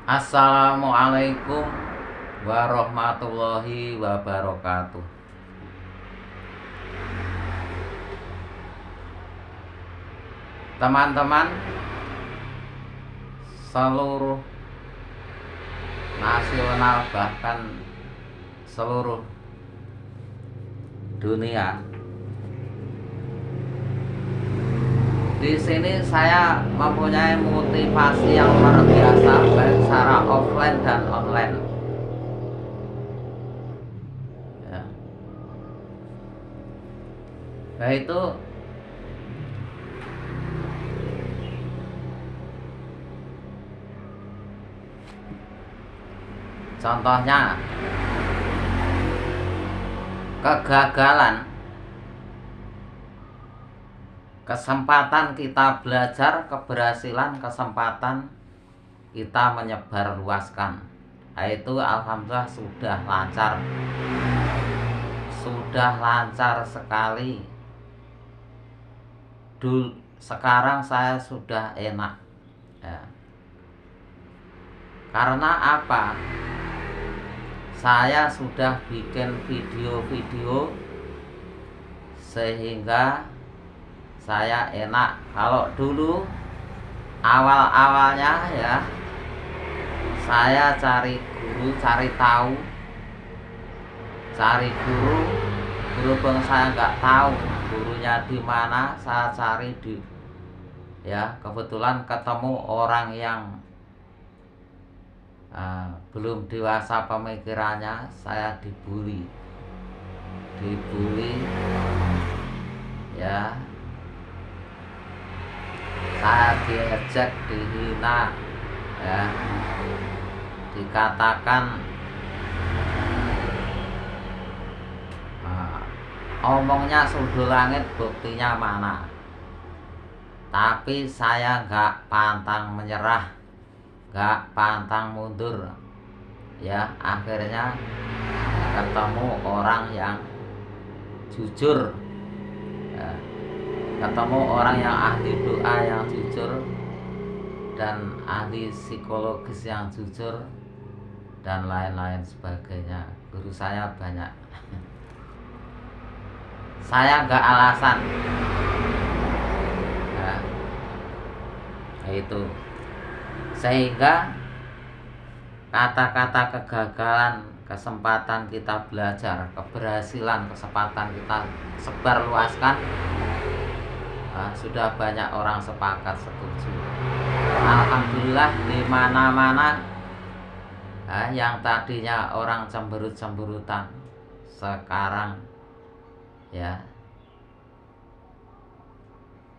Assalamualaikum warahmatullahi wabarakatuh. Teman-teman seluruh nasional, bahkan seluruh dunia, di sini saya mempunyai motivasi yang luar biasa, baik secara offline dan online. Ya. Yaitu contohnya kegagalan, kesempatan kita belajar, keberhasilan, kesempatan kita menyebarluaskan. Yaitu alhamdulillah sudah lancar sekali. Sekarang saya sudah enak ya. Karena apa? Saya sudah bikin video-video sehingga saya enak. Kalau dulu awal-awalnya ya, saya cari guru, cari tahu, cari guru pun saya nggak tahu gurunya di mana. Saya cari kebetulan ketemu orang yang belum dewasa pemikirannya. Saya dibully ya, saya diejek, dihina ya, dikatakan omongnya sundul langit, buktinya mana. Tapi saya nggak pantang menyerah, nggak pantang mundur ya. Akhirnya ketemu orang yang jujur ya, ketemu orang yang ahli doa yang jujur dan ahli psikologis yang jujur dan lain-lain sebagainya. Guru saya banyak. Saya nggak alasan ya, itu sehingga kata-kata kegagalan, kesempatan kita belajar, keberhasilan, kesempatan kita sebarluaskan, sudah banyak orang sepakat, setuju. Alhamdulillah di mana-mana yang tadinya orang cemberut-cemberutan sekarang ya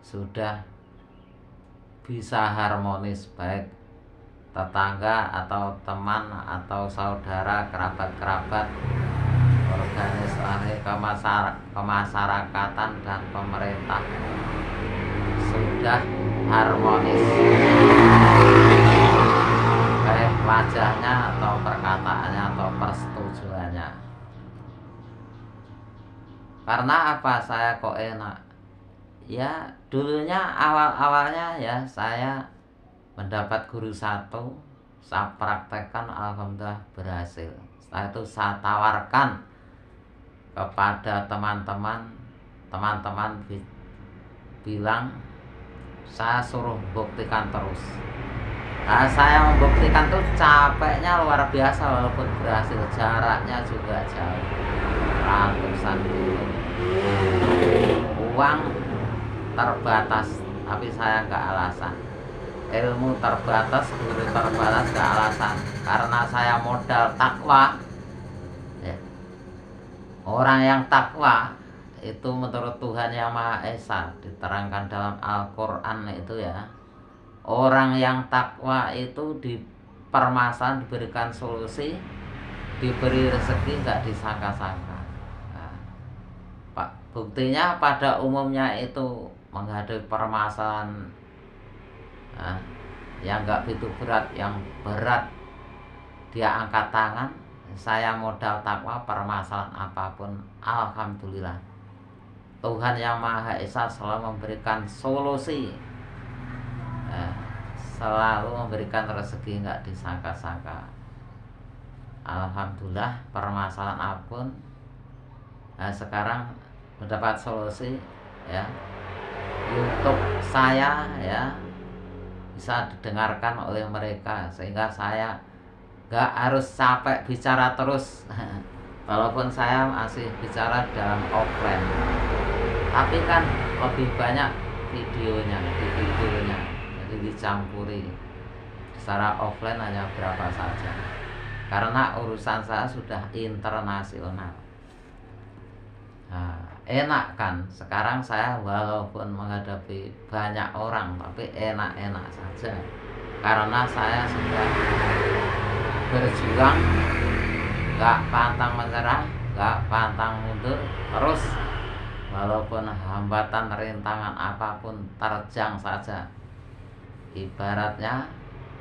sudah bisa harmonis, baik tetangga atau teman atau saudara, kerabat-kerabat, organisasi kemasyarakatan dan pemerintah sudah harmonis, baik wajahnya atau perkataannya atau persetujuannya. Karena apa saya kok enak? Ya dulunya awal-awalnya ya saya mendapat guru satu, saya praktekkan, alhamdulillah berhasil. Setelah itu saya tawarkan kepada teman-teman bilang saya suruh buktikan terus. Saya membuktikan tuh capeknya luar biasa, walaupun berhasil. Jaraknya juga jauh, ratusan kilo. Uang terbatas, tapi saya nggak alasan. Ilmu terbatas, guru terbatas, gak alasan. Karena saya modal takwa ya. Orang yang takwa itu menurut Tuhan Yang Maha Esa, diterangkan dalam Al-Quran itu ya, orang yang takwa itu di permasalahan diberikan solusi, diberi rezeki, gak disangka-sangka. Buktinya pada umumnya itu menghadapi permasalahan yang gak begitu berat, yang berat dia angkat tangan. Saya modal takwa, permasalahan apapun alhamdulillah Tuhan Yang Maha Esa selalu memberikan solusi. selalu memberikan rezeki nggak disangka-sangka. Alhamdulillah, permasalahan apapun sekarang mendapat solusi ya. YouTube saya ya bisa didengarkan oleh mereka, sehingga saya nggak harus capek bicara terus. Walaupun saya masih bicara dalam offline, tapi kan lebih banyak videonya, jadi dicampuri. Secara offline hanya berapa saja, karena urusan saya sudah internasional. Nah, enak kan sekarang saya walaupun menghadapi banyak orang, tapi enak-enak saja, karena saya sudah berjuang, gak pantang menyerah, gak pantang mundur, terus walaupun hambatan rintangan apapun terjang saja. Ibaratnya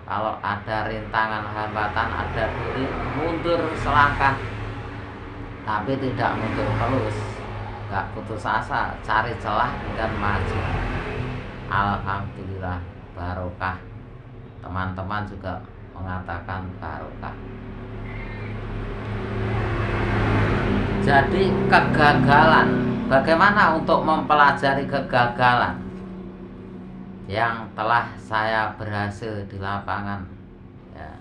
kalau ada rintangan hambatan, ada duri, mundur selangkah, tapi tidak mundur terus, gak putus asa, cari celah dan maju. Alhamdulillah, barokah. Teman-teman juga mengatakan barokah. Jadi kegagalan, bagaimana untuk mempelajari kegagalan yang telah saya berhasil di lapangan ya.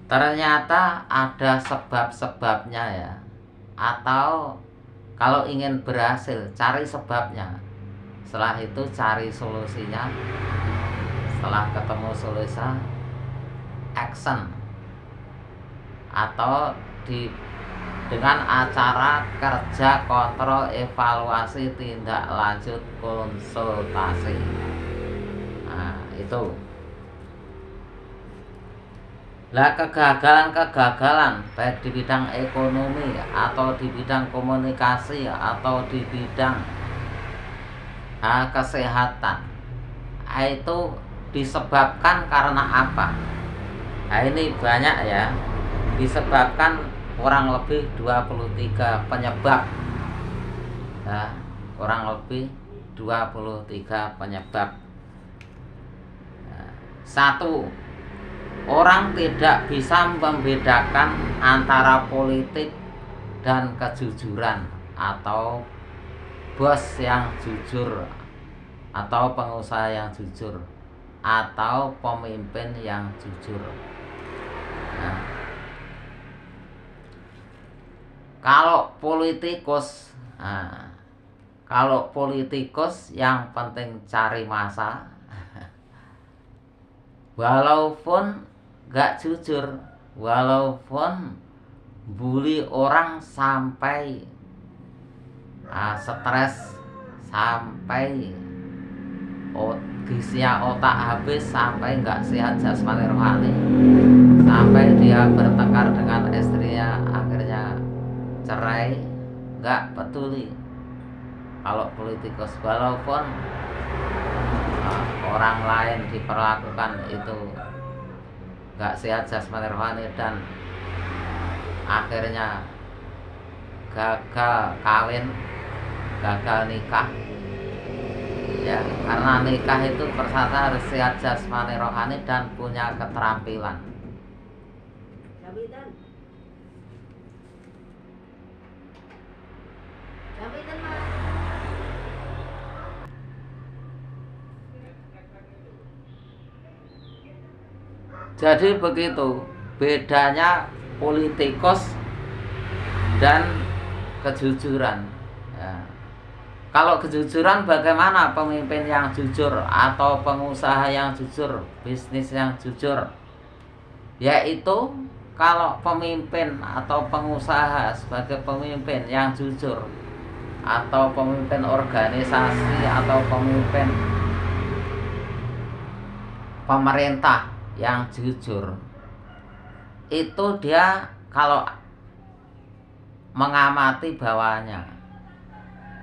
Ternyata ada sebab-sebabnya ya. Atau kalau ingin berhasil, cari sebabnya, setelah itu cari solusinya. Setelah ketemu solusi, action. Atau dengan acara kerja kontrol evaluasi tindak lanjut konsultasi. Nah, itu. Lah kegagalan baik di bidang ekonomi atau di bidang komunikasi atau di bidang kesehatan, itu disebabkan karena apa? Nah, ini banyak ya. Disebabkan kurang lebih 23 penyebab ya, kurang lebih 23 penyebab. Satu, orang tidak bisa membedakan antara politik dan kejujuran, atau bos yang jujur, atau pengusaha yang jujur, atau pemimpin yang jujur. Nah, kalau politikus yang penting cari masa, walaupun gak jujur, walaupun bully orang sampai stres, sampai gisinya otak habis, sampai gak sehat jasmani rohani, sampai dia bertengkar dengan istrinya, akhirnya cerai, gak peduli. Kalau politikus, walaupun orang lain diperlakukan itu gak sehat jasmani rohani dan akhirnya gagal kawin, gagal nikah ya, karena nikah itu persyaratnya harus sehat jasmani rohani dan punya keterampilan. Jadi begitu bedanya politikus dan kejujuran ya. Kalau kejujuran, bagaimana pemimpin yang jujur atau pengusaha yang jujur, bisnis yang jujur? Yaitu kalau pemimpin atau pengusaha sebagai pemimpin yang jujur, atau pemimpin organisasi, atau pemimpin pemerintah yang jujur, itu dia kalau mengamati bawahnya,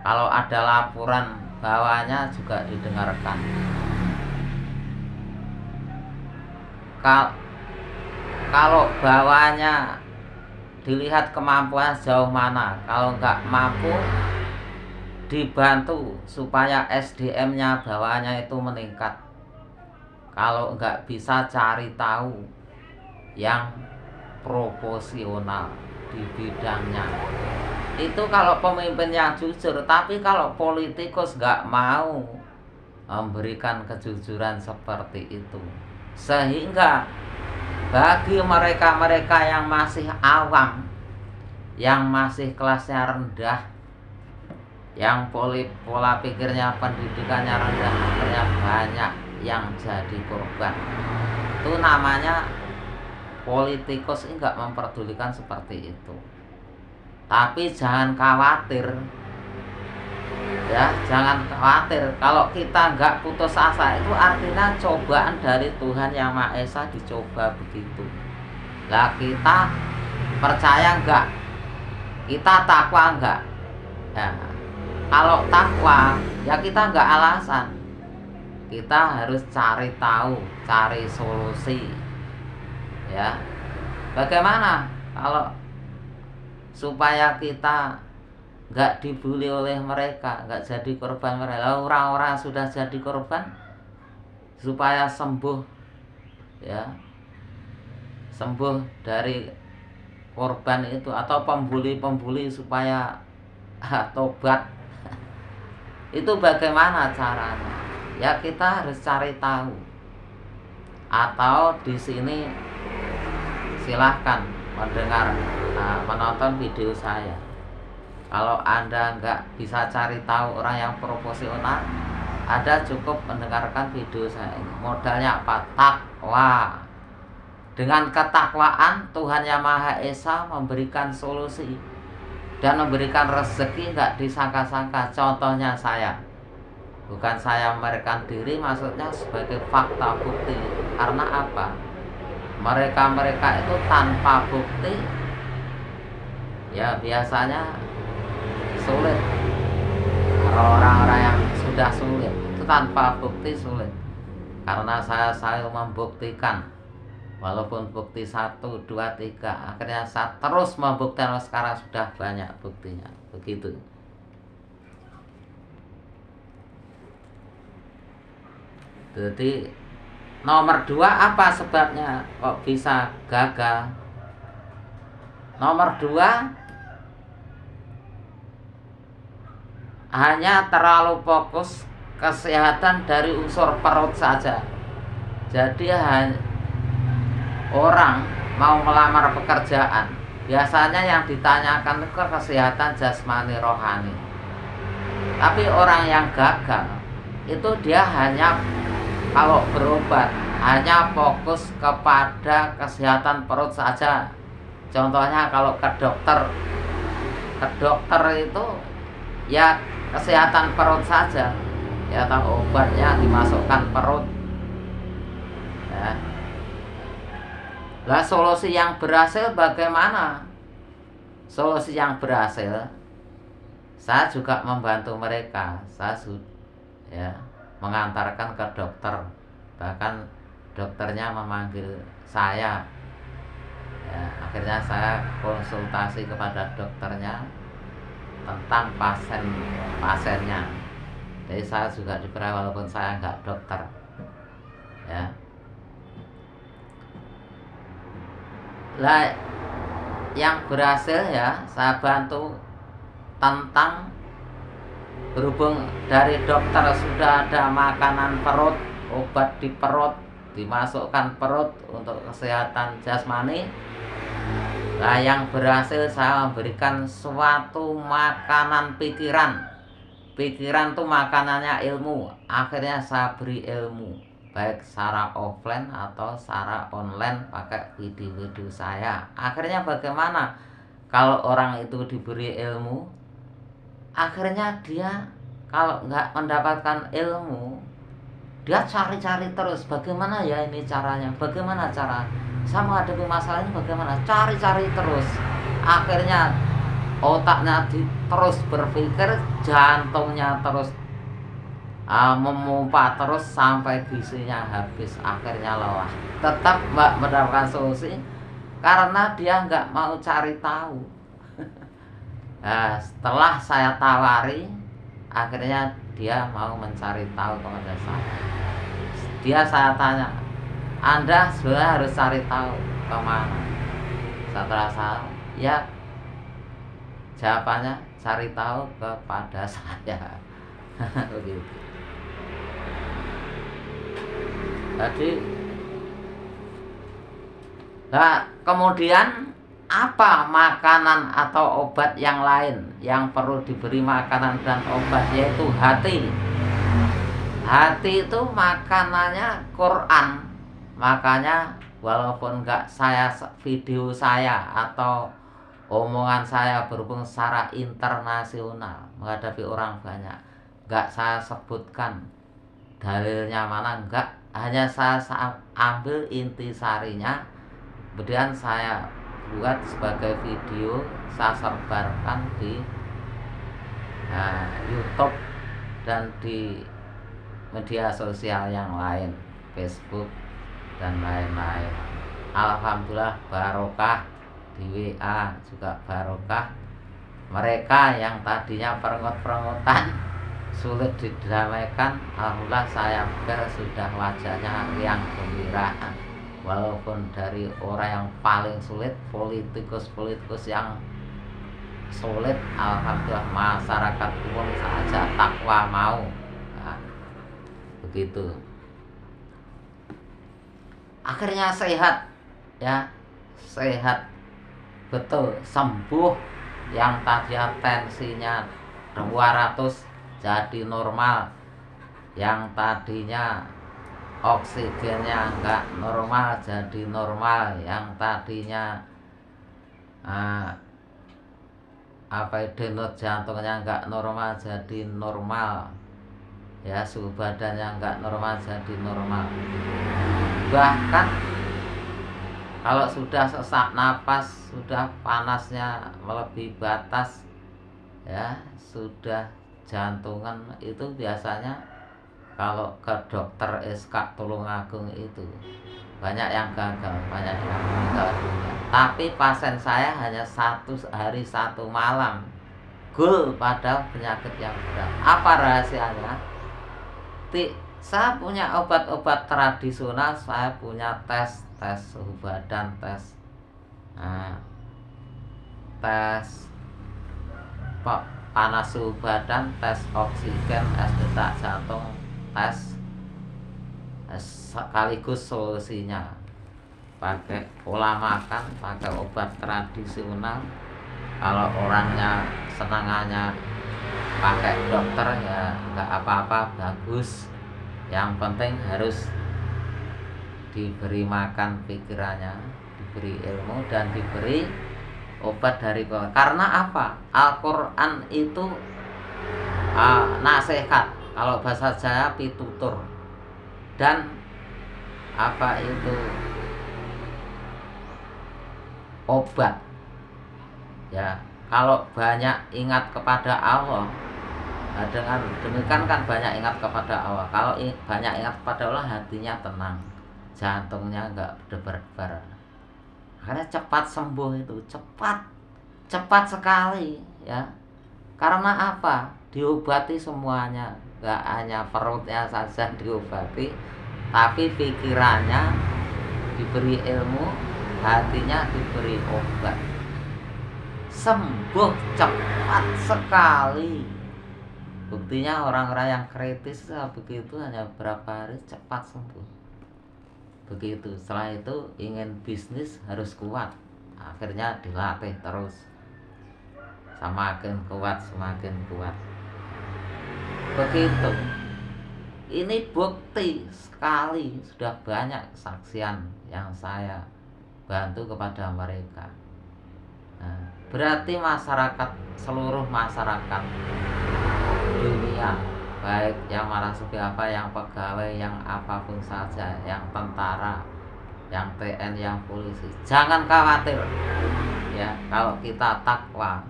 kalau ada laporan bawahnya juga didengarkan. Kalau bawahnya dilihat kemampuan sejauh mana, kalau nggak mampu dibantu supaya SDM-nya bawahnya itu meningkat. kalau nggak bisa cari tahu yang proporsional di bidangnya. Itu kalau pemimpin yang jujur. Tapi kalau politikus nggak mau memberikan kejujuran seperti itu, sehingga bagi mereka-mereka yang masih awam, yang masih kelasnya rendah, yang pola pikirnya, pendidikannya rendah, akhirnya banyak yang jadi korban. Itu namanya politikus ini nggak memperdulikan seperti itu. Tapi jangan khawatir, ya, jangan khawatir. Kalau kita nggak putus asa, itu artinya cobaan dari Tuhan Yang Maha Esa dicoba begitu. Lah kita percaya nggak? Kita takwa nggak? Ya, kalau takwa, ya kita nggak alasan. Kita harus cari tahu, cari solusi. Ya, bagaimana kalau supaya kita nggak dibully oleh mereka, nggak jadi korban mereka? Orang-orang sudah jadi korban, supaya sembuh, ya, sembuh dari korban itu, atau pembuli-pembuli supaya tobat. Itu bagaimana caranya? Ya kita harus cari tahu. Atau di sini silahkan mendengar, menonton video saya. Kalau Anda nggak bisa cari tahu orang yang proporsional, Anda cukup mendengarkan video saya ini. Modalnya apa? Takwa. Dengan ketakwaan, Tuhan Yang Maha Esa memberikan solusi dan memberikan rezeki nggak disangka-sangka. Contohnya saya, bukan saya memberikan diri, maksudnya sebagai fakta bukti. Karena apa? Mereka-mereka itu tanpa bukti, ya biasanya sulit. Orang-orang yang sudah sulit itu tanpa bukti sulit. Karena saya membuktikan, walaupun bukti 1, 2, 3, akhirnya saya terus membuktikan. Sekarang sudah banyak buktinya. Begitu. Jadi nomor 2, apa sebabnya kok bisa gagal? Nomor 2, hanya terlalu fokus kesehatan dari unsur perut saja. Jadi orang mau melamar pekerjaan, biasanya yang ditanyakan itu kesehatan jasmani rohani. Tapi orang yang gagal itu dia hanya, kalau berobat, hanya fokus kepada kesehatan perut saja. Contohnya kalau ke dokter itu ya kesehatan perut saja, ya, tahu obatnya dimasukkan perut, ya. Lah solusi yang berhasil bagaimana? Solusi yang berhasil, saya juga membantu mereka. Saya ya mengantarkan ke dokter, bahkan dokternya memanggil saya, ya, akhirnya saya konsultasi kepada dokternya tentang pasiennya. Jadi saya juga diberi, walaupun saya nggak dokter, ya. Lah yang berhasil, ya, saya bantu tentang, berhubung dari dokter sudah ada makanan perut, obat di perut, dimasukkan perut untuk kesehatan jasmani. Nah, yang berhasil saya memberikan suatu makanan pikiran. Pikiran tuh makanannya ilmu. Akhirnya saya beri ilmu, baik secara offline atau secara online pakai video-video saya. Akhirnya bagaimana? Kalau orang itu diberi ilmu, akhirnya dia kalau nggak mendapatkan ilmu, dia cari-cari terus. Bagaimana ya ini caranya? Bagaimana cara saya menghadapi masalah ini? Bagaimana? Cari-cari terus. Akhirnya otaknya terus berpikir, jantungnya terus memompa terus sampai gizinya habis. Akhirnya lelah. Tetap mendapatkan solusi karena dia nggak mau cari tahu. Nah, setelah saya tawari, akhirnya dia mau mencari tahu kepada saya. Dia saya tanya, Anda sebenarnya harus cari tahu kemana. Setelah saya, ya jawabannya cari tahu kepada saya. Begitu. Jadi, nah, kemudian apa makanan atau obat yang lain yang perlu diberi makanan dan obat, yaitu hati. Hati itu makanannya Quran. Makanya walaupun enggak video saya atau omongan saya berhubung secara internasional menghadapi orang banyak, enggak saya sebutkan dalilnya mana, enggak, hanya saya ambil intisarinya, kemudian saya buat sebagai video, saya sebarkan di YouTube dan di media sosial yang lain, Facebook dan lain-lain. Alhamdulillah barokah, di WA juga barokah. Mereka yang tadinya perengot-perengotan sulit didamaikan, alhamdulillah saya pikir sudah wajahnya riang gembira. Walaupun dari orang yang paling sulit, politikus yang sulit, alhamdulillah masyarakat umum saja takwa mau. Begitu. Akhirnya sehat, ya, sehat betul, sembuh. Yang tadinya tensinya 200 jadi normal, yang tadinya oksigennya enggak normal jadi normal, yang tadinya denyut jantungnya enggak normal jadi normal, ya, suhu badannya enggak normal jadi normal. Bahkan kalau sudah sesak napas, sudah panasnya melebihi batas, ya, sudah jantungan, itu biasanya kalau ke dokter SK Tulungagung itu banyak yang gagal, banyak yang meninggal dunia. Tapi pasien saya hanya 1 hari 1 malam gul pada penyakit yang berat. Apa rahasianya? Saya punya obat-obat tradisional, saya punya tes suhu badan, tes panas suhu badan, tes oksigen, tes detak jantung, tes sekaligus solusinya pakai pola makan, pakai obat tradisional. Kalau orangnya senangannya pakai dokter, ya nggak apa-apa, bagus. Yang penting harus diberi makan pikirannya, diberi ilmu, dan diberi obat dari Quran. Karena apa? Al-Quran itu nasihat, kalau bahasa Jawa pitutur, dan apa itu obat, ya. Kalau banyak ingat kepada Allah, dengan demikian kan banyak ingat kepada Allah. Kalau banyak ingat kepada Allah, hatinya tenang, jantungnya enggak berdebar-debar. Karena cepat sembuh itu, cepat sekali, ya. Karena apa? Diobati semuanya, enggak hanya perutnya saja diobati, tapi pikirannya diberi ilmu, hatinya diberi obat. Sembuh cepat sekali. Buktinya orang-orang yang kritis begitu, hanya berapa hari cepat sembuh. Begitu. Setelah itu ingin bisnis harus kuat, akhirnya dilatih terus, semakin kuat. Begitu. Ini bukti sekali, sudah banyak kesaksian yang saya bantu kepada mereka. Berarti seluruh masyarakat dunia, baik yang marasuki apa, yang pegawai, yang apapun saja, yang tentara, yang TNI, yang polisi, jangan khawatir, ya. Kalau kita takwa,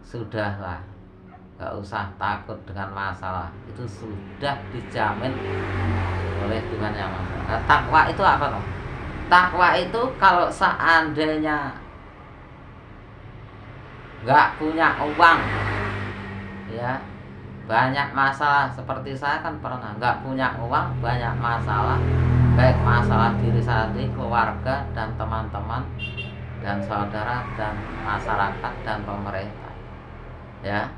sudahlah, gak usah takut dengan masalah, itu sudah dijamin oleh Tuhan Yang Maha Esa. Takwa itu apa toh? Takwa itu kalau seandainya gak punya uang, ya, banyak masalah. Seperti saya kan pernah nggak punya uang, banyak masalah, baik masalah diri sendiri, keluarga, dan teman-teman, dan saudara, dan masyarakat, dan pemerintah. Ya,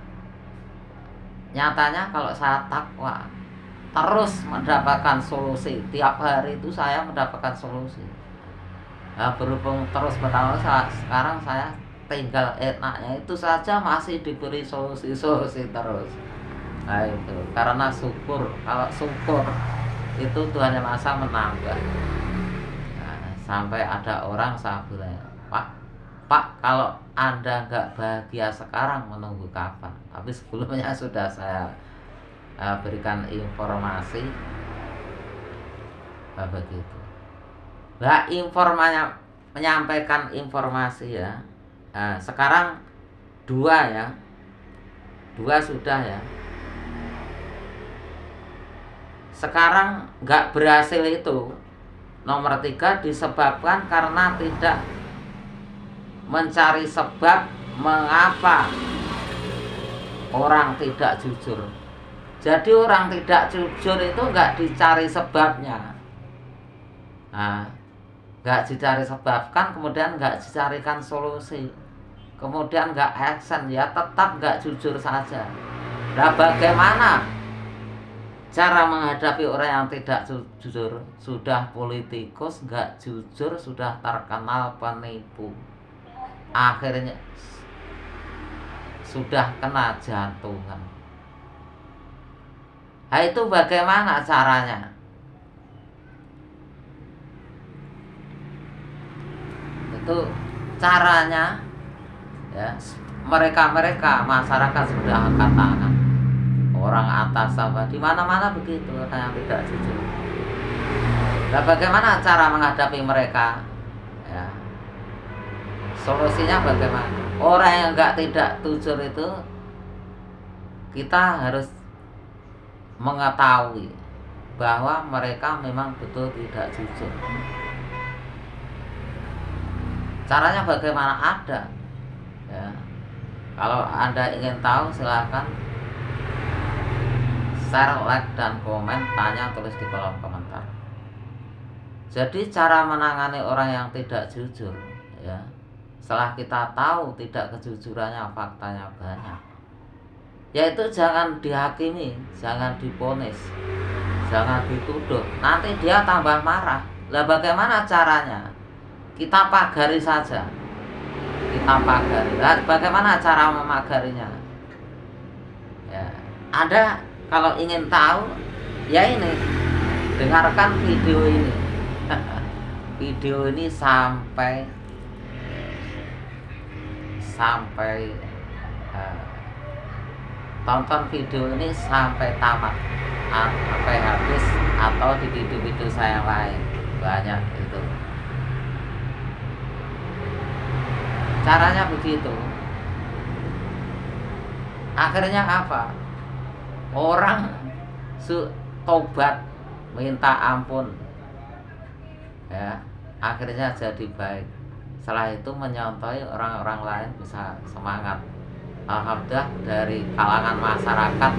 nyatanya kalau saya takwa, terus mendapatkan solusi. Tiap hari itu saya mendapatkan solusi. Nah, berhubung terus menerus, sekarang saya tinggal enaknya itu saja masih diberi solusi-solusi terus. Nah itu karena syukur. Kalau syukur itu Tuhan Yang Maha Esa menambah. Nah, sampai ada orang saya bilang, Pak, kalau Anda nggak bahagia sekarang, menunggu kapan? Tapi sebelumnya sudah saya berikan informasi begitu. Nah, menyampaikan informasi ya. Nah, sekarang 2 ya, 2 sudah ya. Sekarang nggak berhasil itu. Nomor 3 disebabkan karena tidak mencari sebab mengapa orang tidak jujur. Jadi orang tidak jujur itu nggak dicari sebabnya. Nah, nggak dicari sebab kan, kemudian nggak dicarikan solusi, kemudian nggak action, ya tetap nggak jujur saja. Nah, bagaimana cara menghadapi orang yang tidak jujur? Sudah politikus nggak jujur, sudah terkenal penipu, akhirnya sudah kena jantungan. Nah, itu bagaimana caranya? Itu caranya ya, mereka masyarakat sudah angkat tangan, orang atas apa di mana-mana begitu, orang yang tidak jujur. Nah, bagaimana cara menghadapi mereka ya? Solusinya bagaimana? Orang yang tidak jujur itu kita harus mengetahui bahwa mereka memang betul tidak jujur. Caranya bagaimana? Ada ya. Kalau Anda ingin tahu, silakan share, like, dan komen, tanya, tulis di kolom komentar. Jadi cara menangani orang yang tidak jujur ya, setelah kita tahu tidak kejujurannya, faktanya banyak, yaitu jangan dihakimi, jangan diponis, jangan dituduh, nanti dia tambah marah. Lah bagaimana caranya? Kita pagari saja. Kita pagari. Nah, bagaimana cara memagarinya? Ya, Anda kalau ingin tahu, ya ini, dengarkan video ini. Video ini sampai tonton video ini sampai tamat, sampai habis, atau di video-video saya yang lain banyak itu. Caranya begitu. Akhirnya apa? Orang tobat, minta ampun ya, akhirnya jadi baik. Setelah itu menyontohi orang-orang lain, bisa semangat. Alhamdulillah, dari kalangan masyarakat,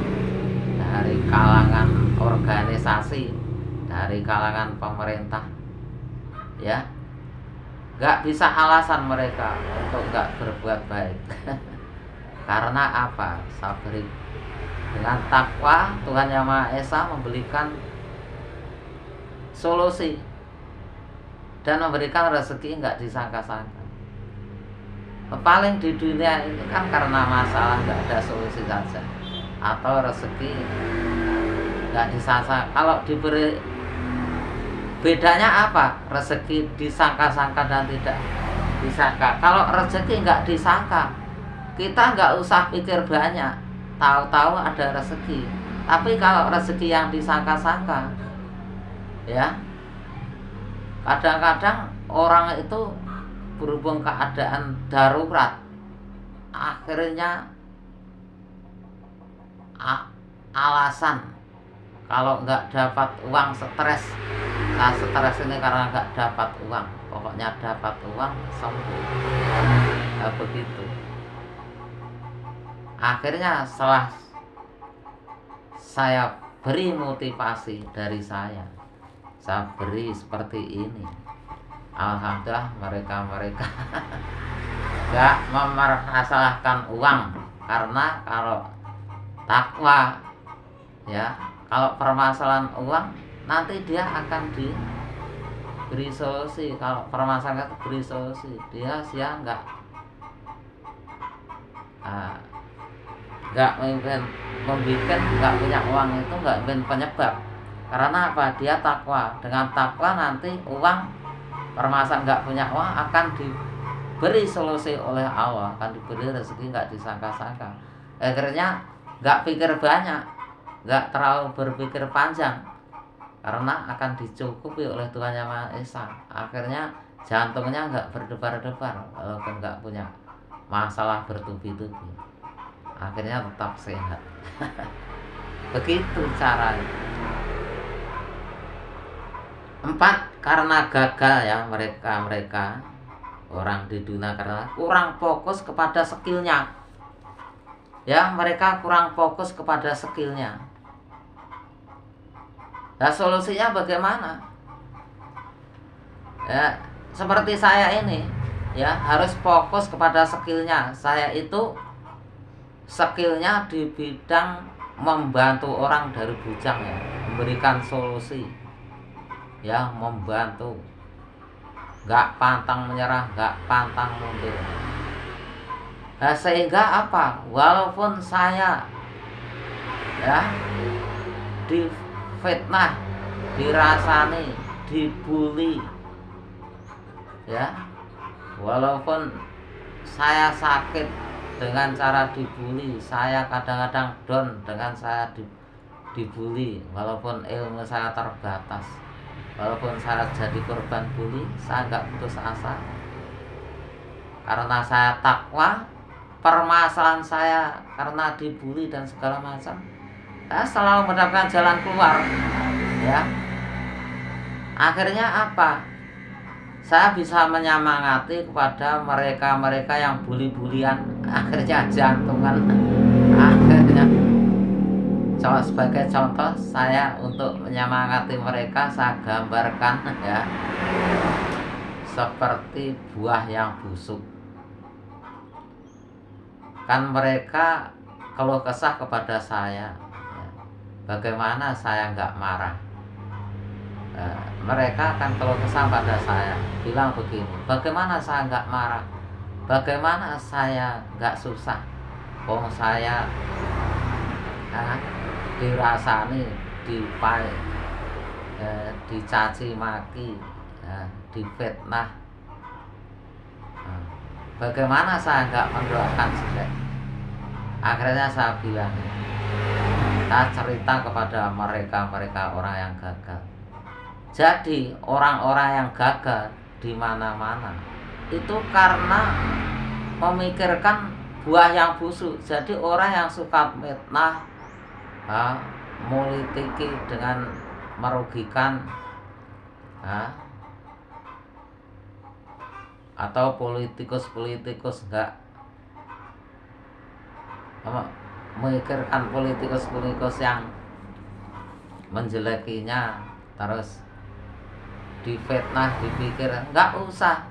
dari kalangan organisasi, dari kalangan pemerintah ya, gak bisa alasan mereka untuk gak berbuat baik. Karena apa? Sabri. Dengan takwa, Tuhan Yang Maha Esa memberikan solusi dan memberikan rezeki nggak disangka-sangka. Paling di dunia ini kan karena masalah nggak ada solusi saja, atau rezeki nggak disangka. Kalau diberi, bedanya apa? Rezeki disangka-sangka dan tidak disangka. Kalau rezeki nggak disangka, kita nggak usah pikir banyak, tahu-tahu ada rezeki. Tapi kalau rezeki yang disangka-sangka ya, kadang-kadang orang itu berhubung keadaan darurat, akhirnya alasan kalau nggak dapat uang stres. Nah, stres ini karena nggak dapat uang, pokoknya dapat uang sembuh. Nah, begitu. Akhirnya setelah saya beri motivasi dari saya beri seperti ini. Alhamdulillah mereka gak mempermasalahkan uang, karena kalau takwa ya, kalau permasalahan uang nanti dia akan diberi solusi. Kalau permasalahan itu beri solusi, dia nggak membuat nggak punya uang itu nggak penyebab. Karena apa? Dia takwa. Dengan takwa nanti uang, permasalahan nggak punya uang akan diberi solusi oleh Allah, akan diberi rezeki nggak disangka-sangka. Akhirnya nggak pikir banyak, nggak terlalu berpikir panjang, karena akan dicukupi oleh Tuhan Yang Maha Esa. Akhirnya jantungnya nggak berdebar-debar, walaupun nggak punya masalah bertubi-tubi, akhirnya tetap sehat. Begitu caranya. 4, karena gagal ya mereka orang di dunia, karena kurang fokus kepada skillnya. Ya, mereka kurang fokus kepada skillnya. Nah, solusinya bagaimana? Ya, seperti saya ini, ya harus fokus kepada skillnya. Saya itu skillnya di bidang membantu orang dari bujang ya, memberikan solusi, ya membantu, nggak pantang menyerah, nggak pantang mundur. Nah, sehingga apa? Walaupun saya ya difitnah, dirasani, dibully, ya walaupun saya sakit dengan cara dibully, saya kadang-kadang down dengan saya dibully, walaupun ilmu saya terbatas, walaupun saya jadi korban bully, saya nggak putus asa, karena saya takwa. Permasalahan saya karena dibully dan segala macam, saya selalu mendapatkan jalan keluar, ya. Akhirnya apa? Saya bisa menyemangati kepada mereka yang bully-bulian, akhirnya jantungan. Akhirnya, sebagai contoh saya untuk menyemangati mereka, saya gambarkan ya seperti buah yang busuk. Kan mereka keluh kesah kepada saya, ya. Bagaimana saya nggak marah? Mereka akan keluh kesah pada saya, bilang begini, bagaimana saya nggak marah? Bagaimana saya nggak susah? Saya dirasani, dicaci maki, difitnah. Bagaimana saya nggak mendoakan jelek? Akhirnya saya bilang, kita cerita kepada mereka orang yang gagal. Jadi orang-orang yang gagal di mana-mana itu karena memikirkan buah yang busuk. Jadi orang yang suka fitnah, politiki dengan merugikan, atau politikus enggak memikirkan politikus yang menjelekinya, terus difitnah, dipikir enggak usah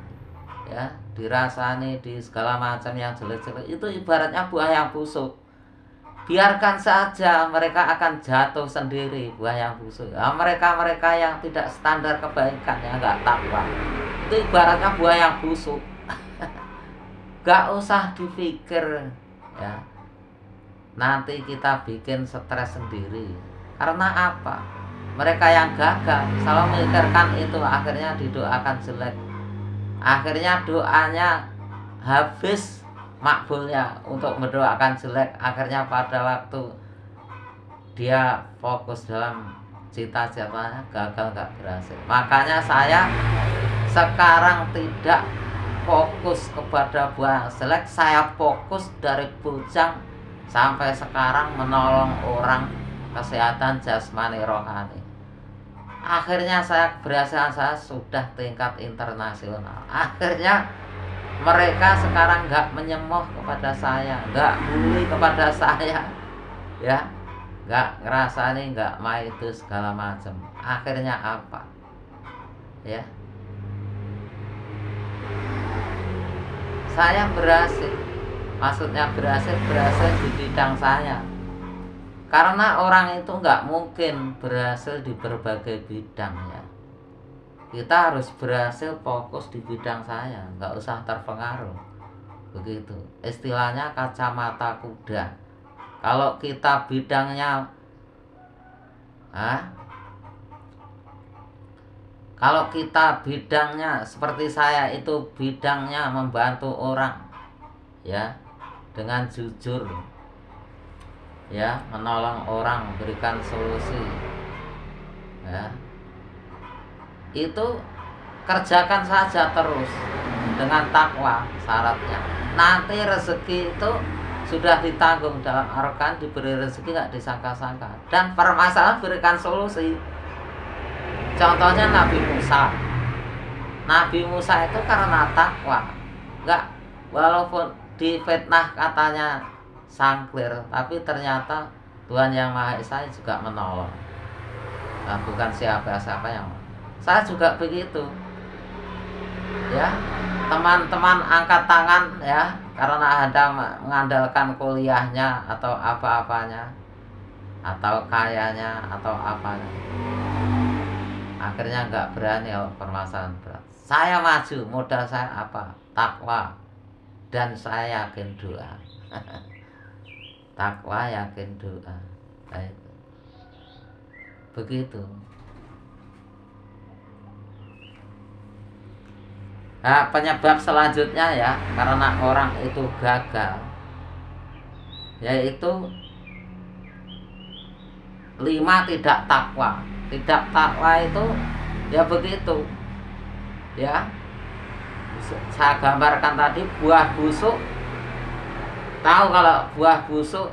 ya, dirasani, di segala macam yang jelek-jelek, itu ibaratnya buah yang busuk. Biarkan saja, mereka akan jatuh sendiri, buah yang busuk. Mereka yang tidak standar kebaikan, yang enggak takwa, itu ibaratnya buah yang busuk. Gak usah dipikir ya, nanti kita bikin stres sendiri. Karena apa? Mereka yang gagal selalu memikirkan itu, akhirnya didoakan jelek, akhirnya doanya habis makbulnya untuk mendoakan jelek. Akhirnya pada waktu dia fokus dalam cita-citanya, gagal, gak berhasil. Makanya saya sekarang tidak fokus kepada buah jelek, saya fokus dari bujang sampai sekarang menolong orang, kesehatan jasmani rohani. Akhirnya keberhasilan saya sudah tingkat internasional. Akhirnya mereka sekarang nggak menyemoh kepada saya, nggak bully kepada saya, ya. nggak ngerasani, nggak mau itu segala macam. Akhirnya apa? Ya, saya berhasil. Maksudnya berhasil di bidang saya. Karena orang itu nggak mungkin berhasil di berbagai bidang ya. Kita harus berhasil fokus di bidang saya, nggak usah terpengaruh. Begitu. Istilahnya kacamata kuda. Kalau kita bidangnya kalau kita bidangnya seperti saya, itu bidangnya membantu orang ya, dengan jujur ya, menolong orang, berikan solusi ya, itu kerjakan saja terus dengan takwa. Syaratnya nanti rezeki itu sudah ditanggung, dalam artian diberi rezeki nggak disangka-sangka, dan permasalahan berikan solusi. Contohnya Nabi Musa itu karena takwa, nggak, walaupun difitnah katanya sangklir, tapi ternyata Tuhan Yang Maha Esa juga menolong. Nah, bukan siapa-siapa yang, saya juga begitu ya. Teman-teman angkat tangan ya, karena Anda mengandalkan kuliahnya atau apa-apanya, atau kayanya, atau apanya, akhirnya nggak berani permasalahan berat. Saya maju, modal saya apa? Takwa, dan saya yakin doa. Takwa, yakin doa. Baik. Begitu. Nah, penyebab selanjutnya ya, karena orang itu gagal, yaitu 5, tidak takwa. Tidak takwa itu ya begitu ya, saya gambarkan tadi buah busuk. Tahu kalau buah busuk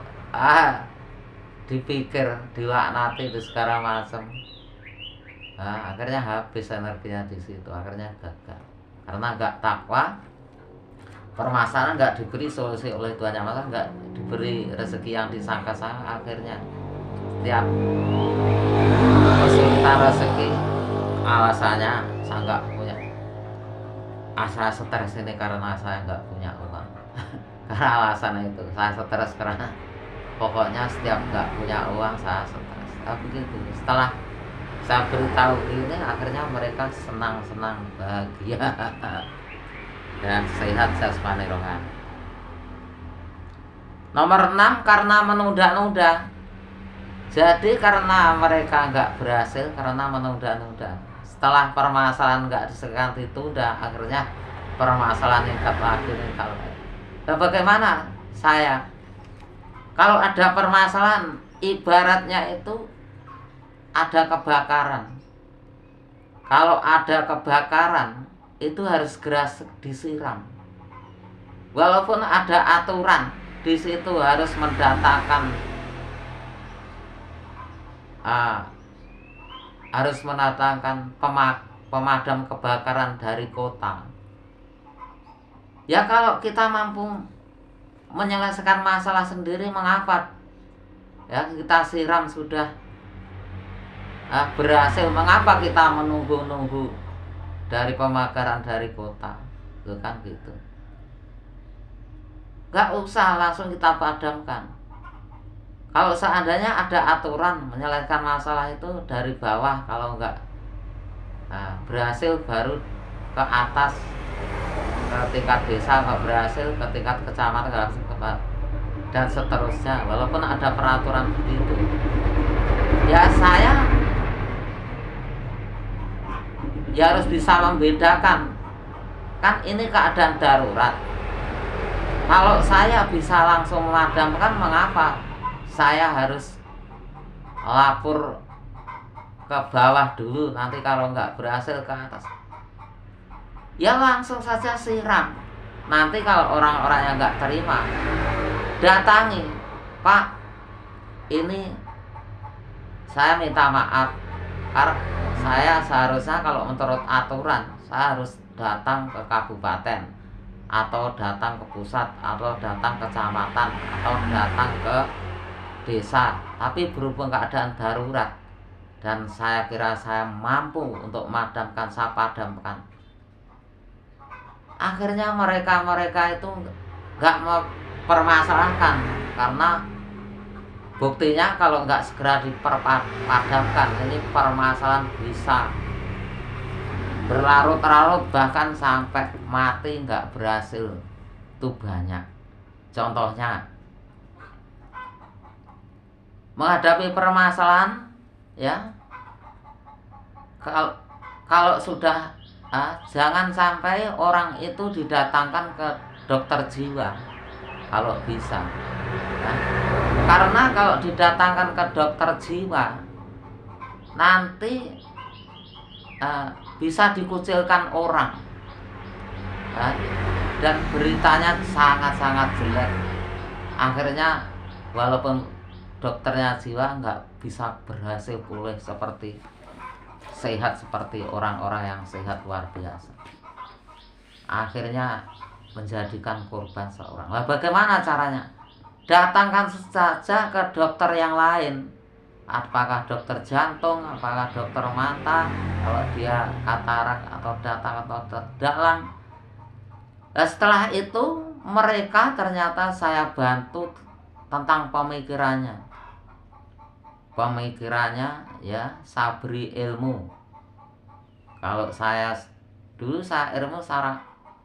dipikir, dilaknati, di segala macam, akhirnya habis energinya di situ, akhirnya gagal. Karena nggak takwa, permasalahan nggak diberi solusi oleh Tuhan Yang Maha, nggak diberi rezeki yang disangka-sangka, akhirnya setiap kesulitan rezeki alasannya saya nggak punya. Saya stres ini karena saya nggak punya uang. Karena alasan itu saya stres, karena pokoknya setiap nggak punya uang saya stres. Tapi begitu, setelah saya beritahu ini, akhirnya mereka senang-senang, bahagia dan sehat jasmani rohani. Nomor 6, karena menunda-nunda. Jadi karena mereka nggak berhasil, karena menunda-nunda. Setelah permasalahan nggak diselesaikan, ditunda, akhirnya permasalahan meningkat lagi. Dan bagaimana saya? Kalau ada permasalahan, ibaratnya itu ada kebakaran. Kalau ada kebakaran, itu harus segera disiram. Walaupun ada aturan di situ, harus mendatangkan pemadam kebakaran dari kota. Ya kalau kita mampu menyelesaikan masalah sendiri, mengapa ya kita siram sudah berhasil, mengapa kita menunggu-nunggu dari pemakaran dari kota? Itu kan gitu. Gak usah langsung kita padamkan. Kalau seandainya ada aturan menyelesaikan masalah itu dari bawah, kalau enggak berhasil baru ke atas, ke tingkat desa, enggak berhasil ke tingkat kecamatan, dan seterusnya. Walaupun ada peraturan begitu, ya saya ya harus bisa membedakan. Kan ini keadaan darurat. Kalau saya bisa langsung memadamkan, mengapa saya harus lapor ke bawah dulu, nanti kalau nggak berhasil ke atas? Ya langsung saja siram. Nanti kalau orang-orang yang nggak terima, datangi, Pak, ini saya minta maaf, karena saya seharusnya kalau menurut aturan saya harus datang ke kabupaten, atau datang ke pusat, atau datang ke kecamatan, atau datang ke desa, Tapi berhubung keadaan darurat dan saya kira saya mampu untuk memadamkan, saya padamkan. Akhirnya mereka itu nggak mempermasalahkan, karena buktinya kalau nggak segera dipadamkan, ini permasalahan bisa berlarut-larut, bahkan sampai mati nggak berhasil. Itu banyak contohnya. Menghadapi permasalahan, ya, kalau sudah jangan sampai orang itu didatangkan ke dokter jiwa kalau bisa, ya. Karena kalau didatangkan ke dokter jiwa nanti bisa dikucilkan orang, ya, dan beritanya sangat-sangat jelek. Akhirnya walaupun dokternya jiwa nggak bisa berhasil pulih sehat seperti orang-orang yang sehat luar biasa. Akhirnya menjadikan korban seorang. Nah, bagaimana caranya? Datangkan saja ke dokter yang lain. Apakah dokter jantung, apakah dokter mata, kalau dia katarak, atau datang atau dalang. Nah, setelah itu mereka ternyata saya bantu tentang pemikirannya, ya, saya beri ilmu. Kalau saya dulu saya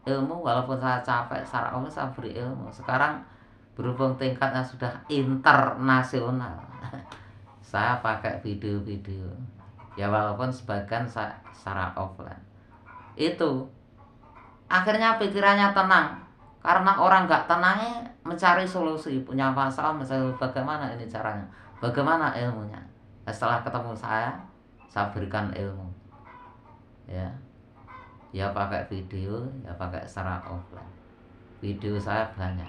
ilmu walaupun saya capek secara umum, saya beri ilmu. Sekarang berhubung tingkatnya sudah internasional, saya pakai video-video, ya, walaupun sebagian saya secara offline. Itu akhirnya pikirannya tenang, karena orang nggak tenangnya mencari solusi, punya masalah, misalnya bagaimana ini caranya, bagaimana ilmunya. Nah, setelah ketemu saya berikan ilmu, ya pakai video, ya pakai secara offline. Video saya banyak,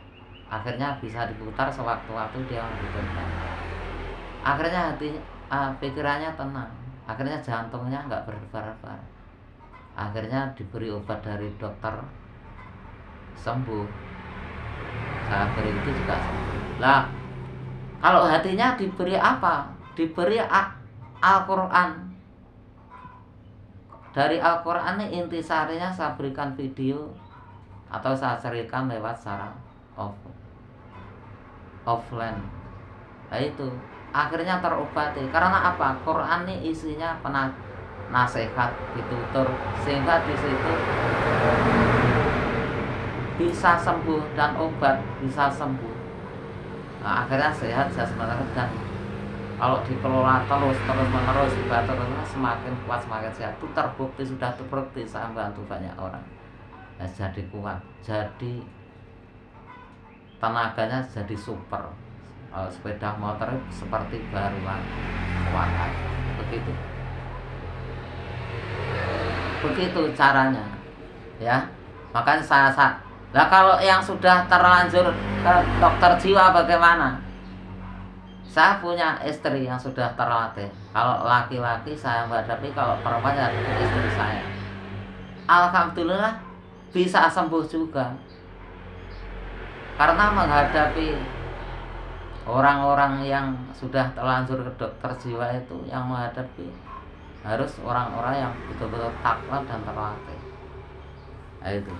akhirnya bisa diputar sewaktu-waktu dia membutuhkan. Akhirnya pikirannya tenang, akhirnya jantungnya nggak berdebar-debar, akhirnya diberi obat dari dokter, sembuh. Saya beri itu juga sembuh. Lah, kalau hatinya diberi apa? Diberi Al-Quran. Dari Al-Quran ini intisarinya saya berikan video atau saya ceritakan lewat secara offline. Nah, itu akhirnya terobati. Karena apa? Quran ini isinya nasihat, ditutur, sehingga di situ bisa sembuh, dan obat bisa sembuh. Nah, akhirnya sehat jasmani, dan kalau dikelola terus-menerus semakin kuat, semakin sehat. Itu terbukti, sudah terbukti, saya membantu banyak orang. Nah, jadi kuat, jadi tenaganya jadi super. Sepeda motor seperti baruan, kuat. Begitu caranya, ya. Makanya saya nah, kalau yang sudah terlanjur ke dokter jiwa bagaimana? Saya punya istri yang sudah terlatih. Kalau laki-laki saya menghadapi, kalau perempuan ya istri saya. Alhamdulillah bisa sembuh juga. Karena menghadapi orang-orang yang sudah terlanjur ke dokter jiwa itu, yang menghadapi harus orang-orang yang betul-betul takwa dan terlatih. Nah, itu.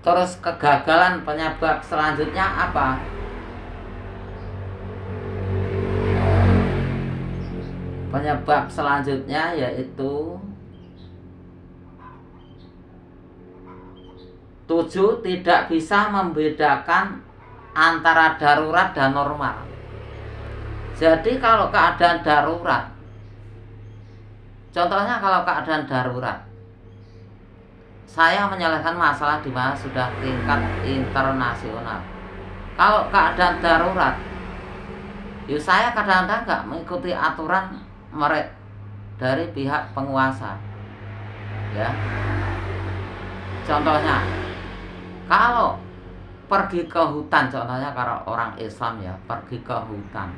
Terus kegagalan penyebab selanjutnya apa? Penyebab selanjutnya yaitu 7, tidak bisa membedakan antara darurat dan normal. Jadi kalau keadaan darurat, contohnya kalau keadaan darurat, saya menyelesaikan masalah di mana sudah tingkat internasional. Kalau keadaan darurat, ya saya kadang-kadang nggak mengikuti aturan mereka dari pihak penguasa, ya. Contohnya, kalau pergi ke hutan, contohnya kalau orang Islam, ya, pergi ke hutan,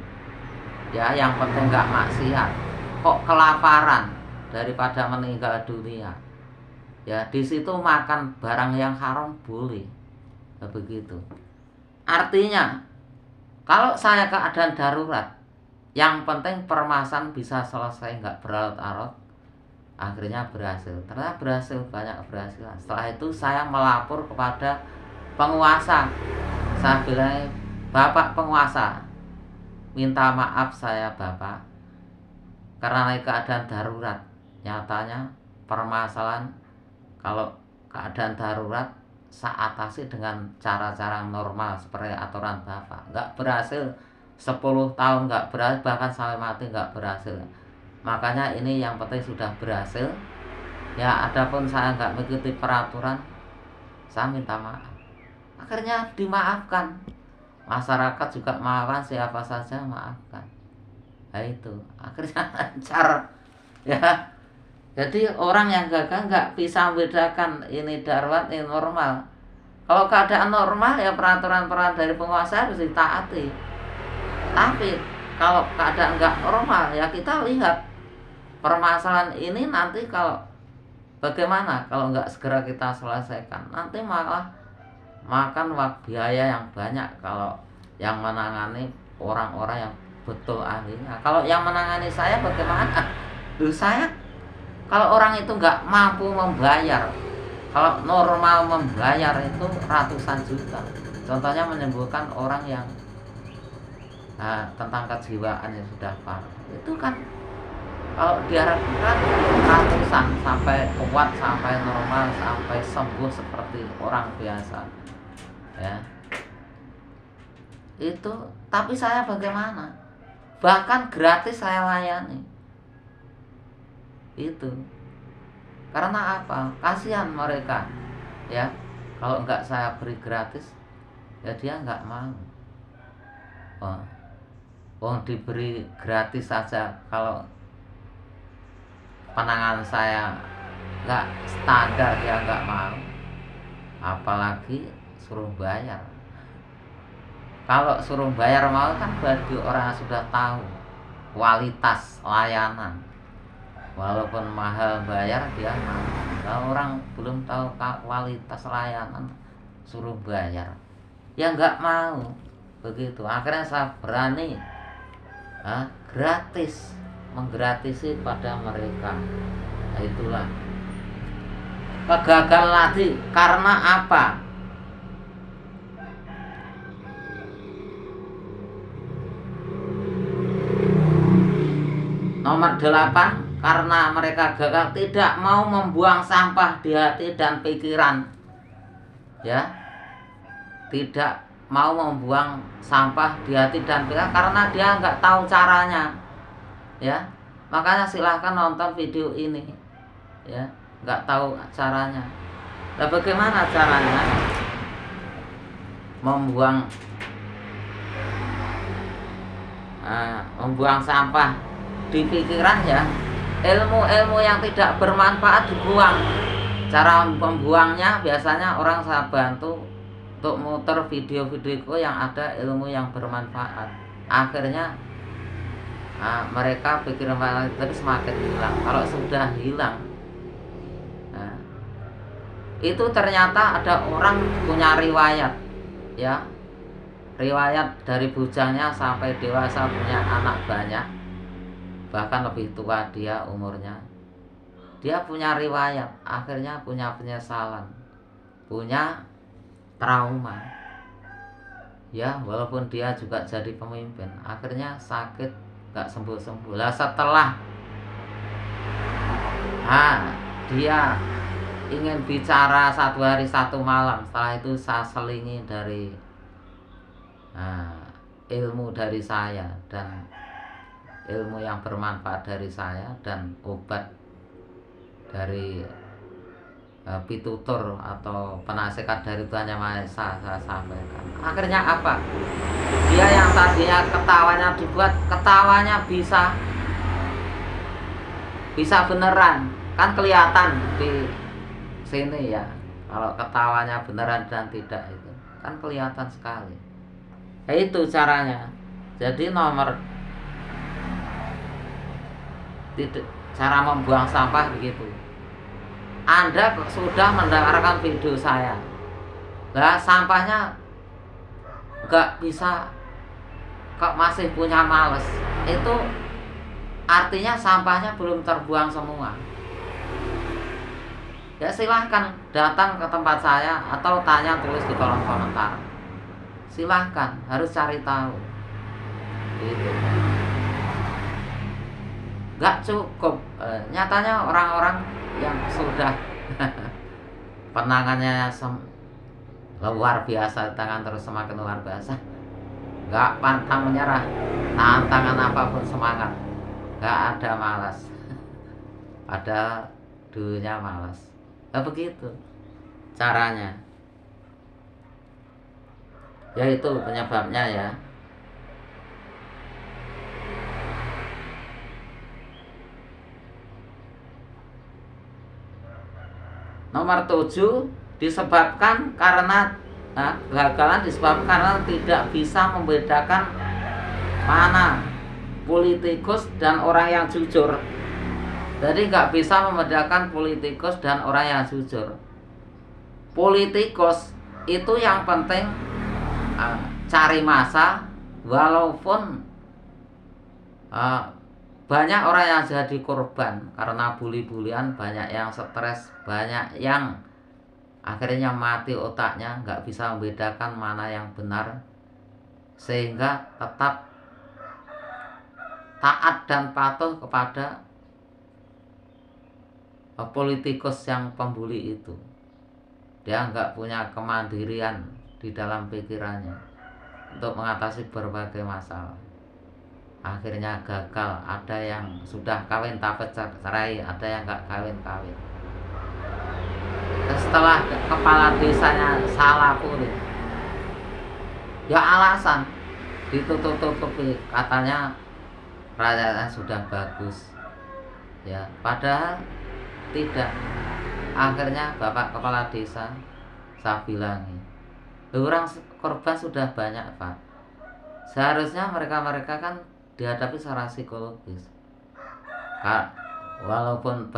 ya, yang penting nggak maksiat, kok kelaparan daripada meninggal dunia, ya, di situ makan barang yang haram boleh. Begitu. Artinya Kalau saya keadaan darurat, yang penting permasalahan bisa selesai, nggak berlarut-larut. Akhirnya berhasil, ternyata berhasil, banyak berhasil. Setelah itu saya melapor kepada penguasa. Saya bilang, Bapak penguasa, minta maaf saya Bapak, karena keadaan darurat. Nyatanya permasalahan kalau keadaan darurat saya atasi dengan cara-cara normal seperti aturan Bapak. Nggak berhasil, 10 tahun nggak berhasil, bahkan sampai mati nggak berhasil. Makanya ini yang penting sudah berhasil. Ya, adapun saya nggak mengikuti peraturan, saya minta maaf. Akhirnya dimaafkan. Masyarakat juga maafkan, siapa saja maafkan. Nah itu, akhirnya lancar. Ya, jadi orang yang gagal nggak bisa membedakan ini darurat, ini normal. Kalau keadaan normal ya peraturan-peraturan dari penguasa harus ditaati. Tapi kalau keadaan nggak normal ya kita lihat permasalahan ini nanti kalau bagaimana kalau nggak segera kita selesaikan, nanti malah makan biaya yang banyak kalau yang menangani orang-orang yang betul ahlinya. Kalau yang menangani saya bagaimana? Saya kalau orang itu nggak mampu membayar, kalau normal membayar itu ratusan juta. Contohnya menyembuhkan orang yang tentang kejiwaan yang sudah parah, itu kan kalau diharapkan ratusan sampai kuat, sampai normal, sampai sembuh seperti orang biasa, ya. Itu, tapi saya bagaimana? Bahkan gratis saya layani. Itu. Karena apa? Kasihan mereka, ya. Kalau enggak saya beri gratis, ya dia enggak mau. Diberi gratis saja kalau penanganan saya nggak standar dia nggak mau, apalagi suruh bayar. Kalau suruh bayar mau kan bagi orang yang sudah tahu kualitas layanan, walaupun mahal bayar dia mau. Kalau orang belum tahu kualitas layanan suruh bayar, ya nggak mau. Begitu, akhirnya saya berani gratis, menggratisi pada mereka. Nah, itulah gagal lagi karena apa? Nomor 8, karena mereka gagal tidak mau membuang sampah di hati dan pikiran. Ya, tidak mau membuang sampah di hati dan pikiran karena dia nggak tahu caranya. Ya, makanya silahkan nonton video ini, ya, nggak tahu caranya. Nah, bagaimana caranya membuang sampah di pikiran? Ya, ilmu-ilmu yang tidak bermanfaat dibuang. Cara membuangnya biasanya orang saya bantu untuk muter video-videoku yang ada ilmu yang bermanfaat. Akhirnya mereka pikiran itu semakin hilang. Kalau sudah hilang, itu ternyata ada orang punya riwayat, ya, riwayat dari bujangnya sampai dewasa punya anak banyak, bahkan lebih tua dia umurnya. Dia punya riwayat, akhirnya punya penyesalan, punya trauma. Ya, walaupun dia juga jadi pemimpin, akhirnya sakit gak sembuh-sembuh. Lah setelah dia ingin bicara 1 hari 1 malam, setelah itu saya selingi dari ilmu dari saya dan ilmu yang bermanfaat dari saya dan obat dari pitutur atau penasihat dari Tuhan Yang Maha Esa saya sampaikan. Akhirnya apa? Dia yang tadinya ketawanya dibuat, ketawanya bisa beneran, kan kelihatan di sini ya. Kalau ketawanya beneran dan tidak itu kan kelihatan sekali. Ya, itu caranya. Jadi cara membuang sampah begitu. Anda sudah mendengarkan video saya, lah sampahnya nggak bisa kok masih punya males, itu artinya sampahnya belum terbuang semua. Ya silahkan datang ke tempat saya atau tanya tulis di kolom komentar. Silahkan, harus cari tahu. Gitu. Gak cukup. Nyatanya orang-orang yang sudah penangannya luar biasa, tangan terus semakin luar biasa, gak pantang menyerah, tantangan apapun semangat, gak ada malas. Ada dulunya malas. Nah, begitu caranya. Ya itu penyebabnya ya. Nomor 7, disebabkan karena kegagalan disebabkan karena tidak bisa membedakan mana politikus dan orang yang jujur. Jadi nggak bisa membedakan politikus dan orang yang jujur. Politikus itu yang penting cari massa, walaupun banyak orang yang jadi korban karena bully-bulian, banyak yang stres, banyak yang akhirnya mati otaknya, nggak bisa membedakan mana yang benar, sehingga tetap taat dan patuh kepada politikus yang pembuli itu. Dia nggak punya kemandirian di dalam pikirannya untuk mengatasi berbagai masalah. Akhirnya gagal. Ada yang sudah kawin tapi cerai, ada yang nggak kawin-kawin. Setelah kepala desanya salah pulih, ya alasan ditutup-tutupi, katanya rakyatnya sudah bagus, ya padahal tidak. Akhirnya bapak kepala desa saya bilangi, orang korban sudah banyak Pak. Seharusnya mereka kan dihadapi secara psikologis. Walaupun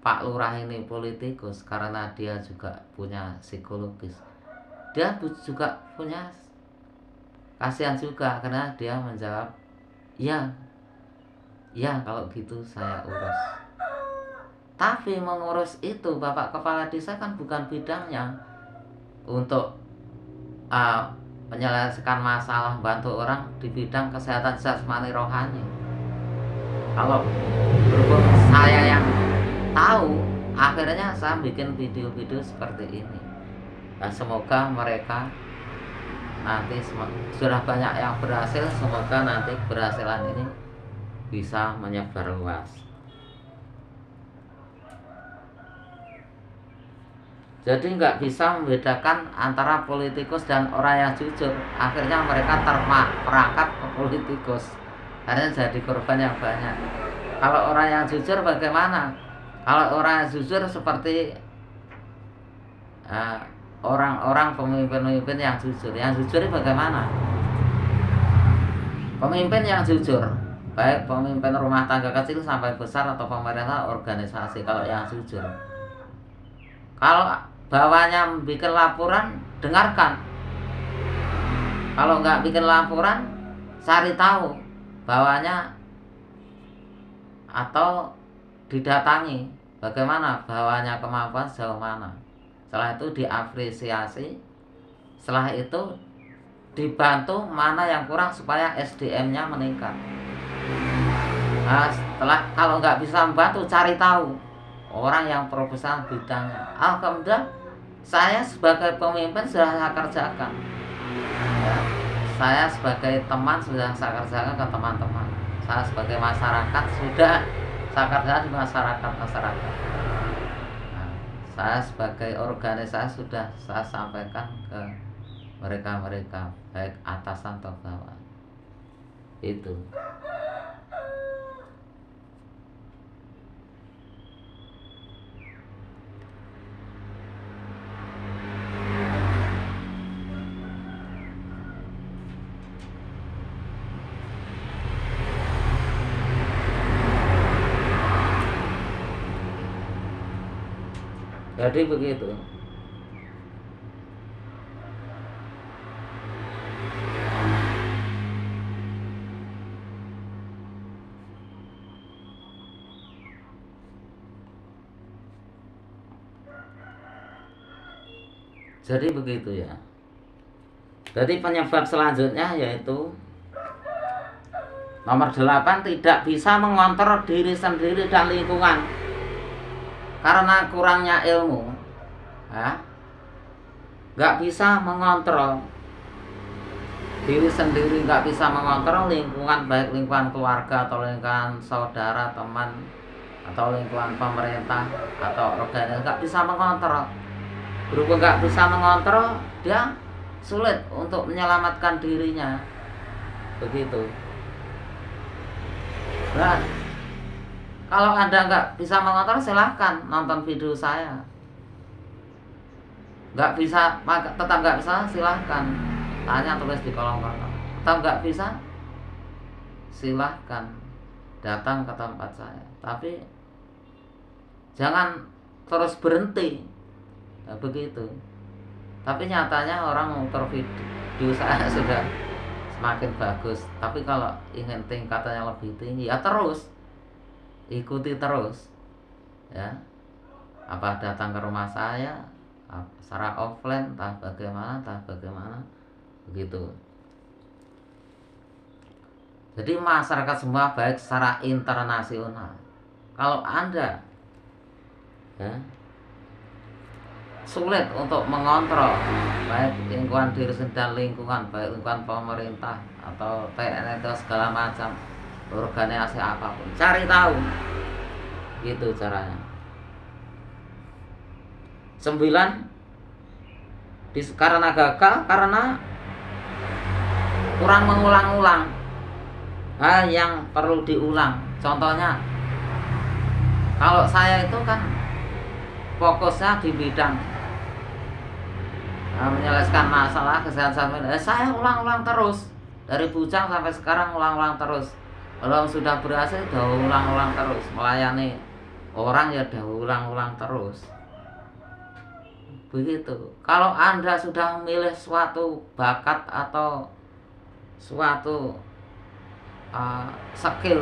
Pak Lurah ini politikus, karena dia juga punya psikologis, dia juga punya kasihan juga, karena dia menjawab, ya kalau gitu saya urus. Tapi mengurus itu bapak kepala desa kan bukan bidangnya untuk menyelesaikan masalah, bantu orang di bidang kesehatan jasmani rohani. Kalau berhubung saya yang tahu, akhirnya saya bikin video-video seperti ini. Nah, semoga mereka nanti sudah banyak yang berhasil, semoga nanti keberhasilan ini bisa menyebar luas. Jadi nggak bisa membedakan antara politikus dan orang yang jujur. Akhirnya mereka terperangkap ke politikus, akhirnya jadi korban yang banyak. Kalau orang yang jujur bagaimana? Kalau orang yang jujur seperti orang-orang pemimpin-pemimpin yang jujur. Yang jujur bagaimana? Pemimpin yang jujur, baik pemimpin rumah tangga kecil sampai besar atau pemerintah, organisasi. Kalau yang jujur, kalau bawahnya bikin laporan, dengarkan. Kalau nggak bikin laporan, cari tahu bawahnya atau didatangi bagaimana bawahnya, kemampuan sejauh mana. Setelah itu diapresiasi, setelah itu dibantu mana yang kurang supaya SDM-nya meningkat. Nah, kalau nggak bisa membantu, cari tahu orang yang profesional bidangnya. Alhamdulillah saya sebagai pemimpin sudah saya kerjakan, ya, saya sebagai teman sudah saya kerjakan ke teman-teman, saya sebagai masyarakat sudah saya kerjakan di masyarakat. Nah, saya sebagai organisasi sudah saya sampaikan ke mereka baik atasan atau bawah. Itu. Jadi begitu. Jadi begitu ya. Jadi penyebab selanjutnya yaitu nomor 8, tidak bisa mengontrol diri sendiri dan lingkungan karena kurangnya ilmu. Nggak bisa mengontrol diri sendiri, nggak bisa mengontrol lingkungan, baik lingkungan keluarga atau lingkungan saudara, teman, atau lingkungan pemerintah atau organisasi. Nggak bisa mengontrol. Berhubung nggak bisa mengontrol, dia sulit untuk menyelamatkan dirinya. Begitu. Nah, kalau Anda nggak bisa mengontrol, silahkan nonton video saya. Nggak bisa, tetap nggak bisa, silahkan tanya, tulis di kolom komentar. Tetap nggak bisa, silahkan datang ke tempat saya. Tapi jangan terus berhenti. Nah, begitu. Tapi nyatanya orang mengukur video saya sudah semakin bagus. Tapi kalau ingin tingkatannya lebih tinggi, ya terus ikuti terus, ya. Apa datang ke rumah saya secara offline, entah bagaimana, begitu. Jadi masyarakat semua, baik secara internasional, kalau Anda sulit untuk mengontrol baik lingkungan diri sendiri dan lingkungan, baik lingkungan pemerintah atau TNI atau segala macam organisasi apapun, cari tahu, gitu caranya. 9, karena gagal, karena kurang mengulang-ulang hal yang perlu diulang. Contohnya, kalau saya itu kan fokusnya di bidang menyelesaikan masalah kesehatan, saya ulang-ulang terus dari bujang sampai sekarang, ulang-ulang terus. Kalau sudah berhasil, udah ulang-ulang terus. Melayani orang ya udah ulang-ulang terus. Begitu. Kalau Anda sudah memilih suatu bakat atau suatu skill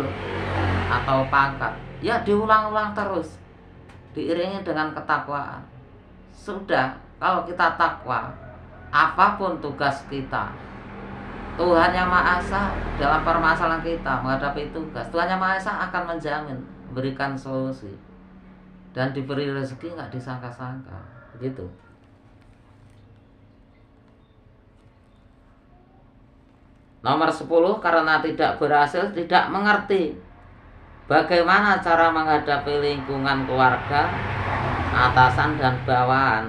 atau pangkat, ya diulang-ulang terus, diiringi dengan ketakwaan. Sudah, kalau kita takwa, apapun tugas kita, Tuhan Yang Maha Esa dalam permasalahan kita menghadapi tugas, Tuhan Yang Maha Esa akan menjamin, berikan solusi, dan diberi rezeki nggak disangka-sangka, begitu. Nomor 10, karena tidak berhasil, tidak mengerti bagaimana cara menghadapi lingkungan keluarga, atasan dan bawahan.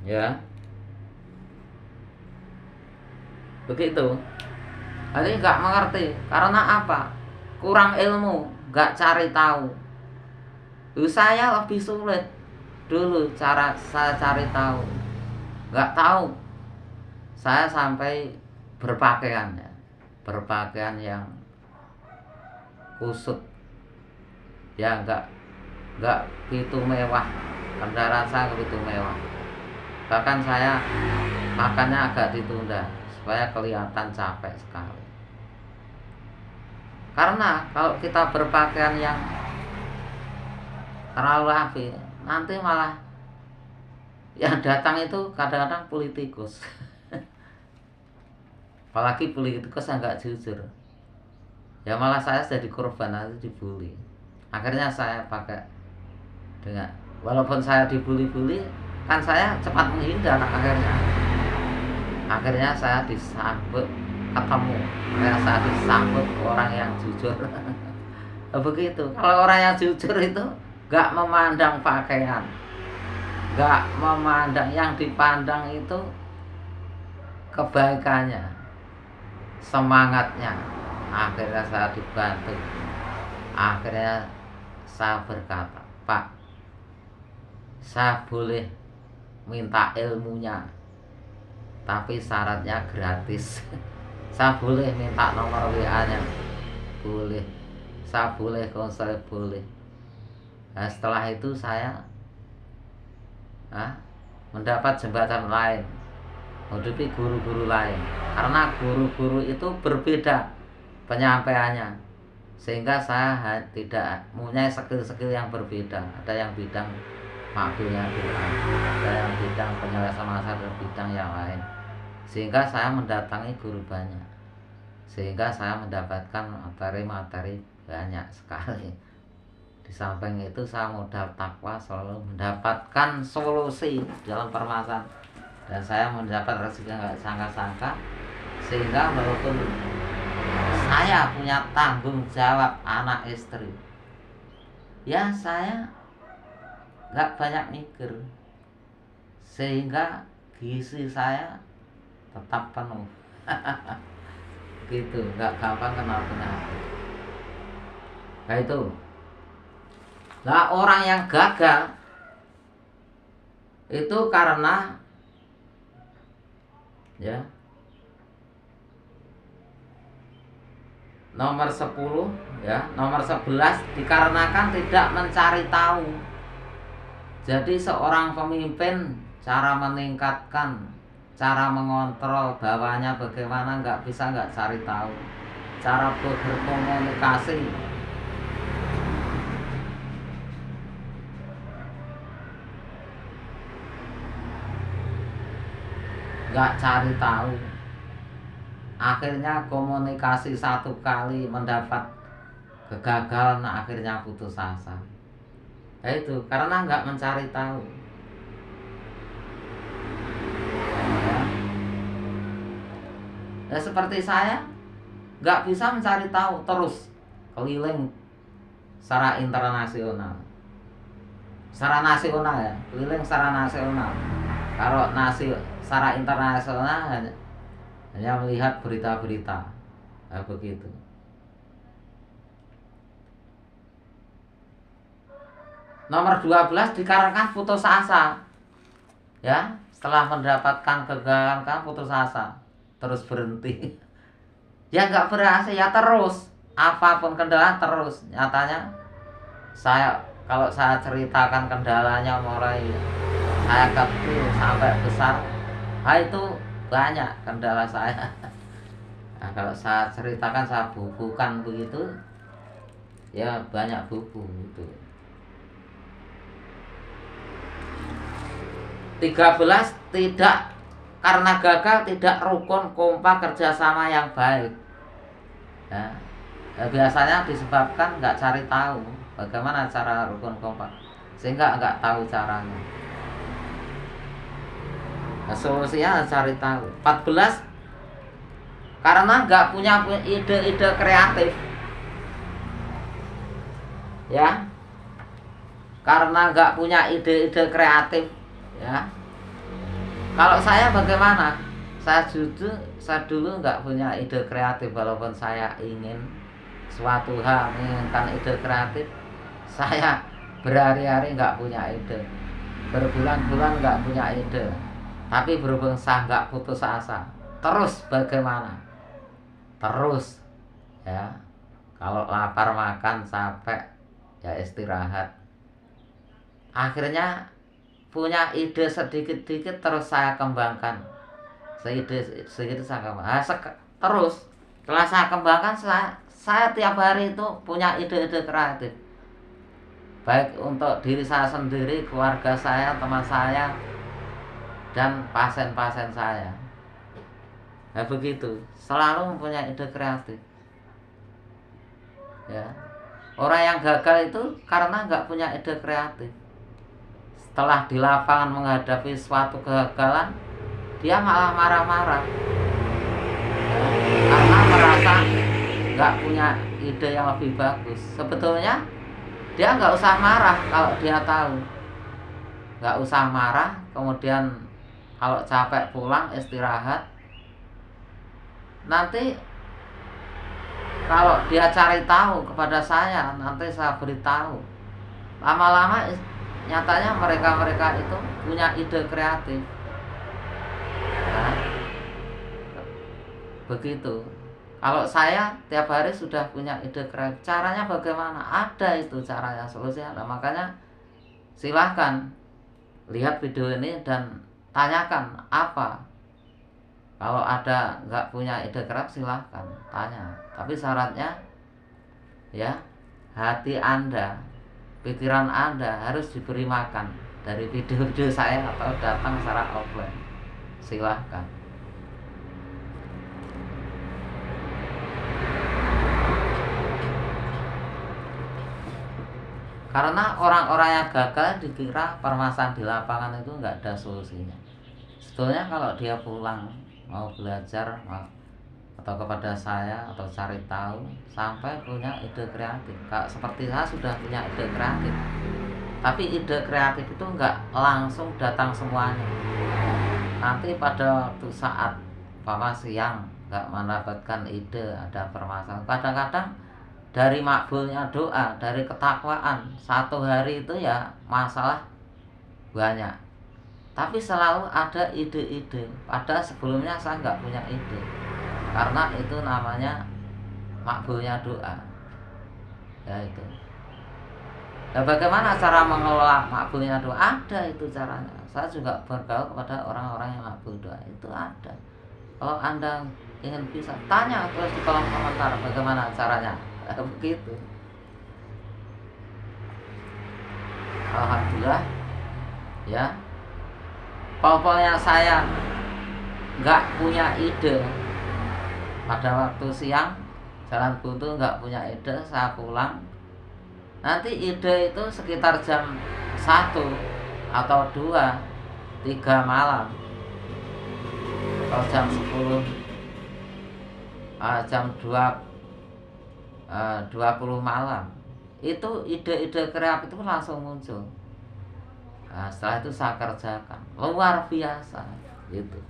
Ya, begitu. Jadi nggak mengerti, karena apa? Kurang ilmu, nggak cari tahu. Saya lebih sulit dulu cara saya cari tahu, nggak tahu. Saya sampai berpakaian yang kusut, ya nggak begitu mewah, kendaraan saya begitu mewah. Bahkan saya makannya agak ditunda supaya kelihatan capek sekali. Karena kalau kita berpakaian yang terlalu rapi, nanti malah yang datang itu kadang-kadang politikus. Apalagi politikus yang nggak jujur, ya malah saya jadi korban, nanti dibully. Akhirnya saya pakai dengan, walaupun saya dibully-bully, kan saya cepat menghindar. Akhirnya saya disambut, ketemu, saya disambut orang yang jujur. Begitu. Kalau orang yang jujur itu gak memandang pakaian, gak memandang, yang dipandang itu kebaikannya, semangatnya. Akhirnya saya dibantu. Akhirnya saya berkata, Pak, saya boleh minta ilmunya, tapi syaratnya gratis. Saya boleh minta nomor WA-nya, boleh. Saya boleh konsul, boleh. Nah, setelah itu saya mendapat jembatan lain, menghidupi guru-guru lain. Karena guru-guru itu berbeda penyampaiannya. sehingga saya tidak punya skill-skill yang berbeda. Ada yang bidang makbulnya doa, ada yang bidang penyelesaian masalah, bidang yang lain, sehingga saya mendatangi guru banyak, sehingga saya mendapatkan materi-materi banyak sekali. Di samping itu saya modal takwa, selalu mendapatkan solusi dalam permasalahan, dan saya mendapat rezeki yang nggak sangka-sangka, sehingga walaupun saya punya tanggung jawab anak istri, ya saya nggak banyak mikir, sehingga gizi saya tetap penuh. Gitu, nggak gampang kena penyakit. Nah itu. Nah, orang yang gagal itu karena ya nomor 10 ya, nomor 11 dikarenakan tidak mencari tahu. Jadi seorang pemimpin cara meningkatkan, cara mengontrol bawahnya bagaimana, nggak bisa nggak cari tahu. Cara berkomunikasi, nggak cari tahu. Akhirnya komunikasi satu kali mendapat kegagalan, akhirnya putus asa. Ya itu karena nggak mencari tahu. Ya seperti saya nggak bisa mencari tahu, terus keliling secara internasional, secara nasional ya, keliling secara nasional. Kalau secara internasional hanya melihat berita-berita, nah, begitu. Nomor 12 dikarenakan putus asa. Ya, setelah mendapatkan kegagalan kan putus asa, terus berhenti. Ya nggak berhasil ya terus, apapun kendala terus. Nyatanya kalau saya ceritakan kendalanya mulai saya kecil sampai besar, nah itu banyak kendala saya. Nah, kalau saya ceritakan, saya bukukan begitu, ya banyak buku itu. 13 tidak, karena gagal tidak rukun kompak kerjasama yang baik. Ya, biasanya disebabkan nggak cari tahu bagaimana cara rukun kompak, sehingga nggak tahu caranya. Nah, solusinya cari tahu. 14 karena nggak punya ide-ide kreatif. Ya, karena nggak punya ide-ide kreatif. Ya, kalau saya bagaimana? Saya dulu nggak punya ide kreatif, walaupun saya ingin suatu hal, menginginkan ide kreatif, saya berhari-hari nggak punya ide, berbulan-bulan nggak punya ide. Tapi berhubung saya nggak putus asa, terus bagaimana? Terus ya, kalau lapar makan, capek ya istirahat. Akhirnya punya ide sedikit-sedikit, terus saya kembangkan. Sedikit saya kembangkan. Terus setelah saya kembangkan, saya tiap hari itu punya ide-ide kreatif, baik untuk diri saya sendiri, keluarga saya, teman saya, dan pasien-pasien saya. Nah begitu, selalu mempunyai ide kreatif. Ya, orang yang gagal itu karena nggak punya ide kreatif. Setelah di lapangan menghadapi suatu kegagalan, dia malah marah-marah, karena merasa nggak punya ide yang lebih bagus. Sebetulnya dia nggak usah marah kalau dia tahu, nggak usah marah. Kemudian kalau capek pulang istirahat. Nanti kalau dia cari tahu kepada saya, nanti saya beritahu. Lama-lama nyatanya mereka itu punya ide kreatif. Nah, begitu. Kalau saya tiap hari sudah punya ide kreatif, caranya bagaimana? Ada itu caranya, solusinya. Nah, makanya silahkan lihat video ini dan tanyakan apa. Kalau ada nggak punya ide kreatif, silahkan tanya. Tapi syaratnya ya, hati Anda, pikiran Anda harus diberi makan dari video-video saya atau datang secara offline. Silahkan. Karena orang-orang yang gagal dikira permasalahan di lapangan itu nggak ada solusinya. Sebetulnya kalau dia pulang mau belajar atau kepada saya atau cari tahu sampai punya ide kreatif, seperti saya sudah punya ide kreatif, tapi ide kreatif itu nggak langsung datang semuanya. Nanti pada waktu saat siang nggak mendapatkan ide, ada permasalahan. Kadang-kadang dari makbulnya doa, dari ketakwaan, satu hari itu ya masalah banyak, tapi selalu ada ide-ide. Padahal sebelumnya saya nggak punya ide, karena itu namanya makbulnya doa. Ya itu. Nah, bagaimana cara mengelola makbulnya doa? Ada itu caranya. Saya juga bergaul kepada orang-orang yang makbul doa, itu ada. Kalau Anda ingin bisa, tanya terus di kolom komentar bagaimana caranya. Begitu. Alhamdulillah, ya. Pokoknya saya nggak punya ide pada waktu siang, jalan buntu nggak punya ide, saya pulang. Nanti ide itu sekitar jam 1 atau 2, 3 malam, atau jam 10, jam 20 malam. Itu ide-ide kreatif itu langsung muncul. Nah, setelah itu saya kerjakan, luar biasa gitu.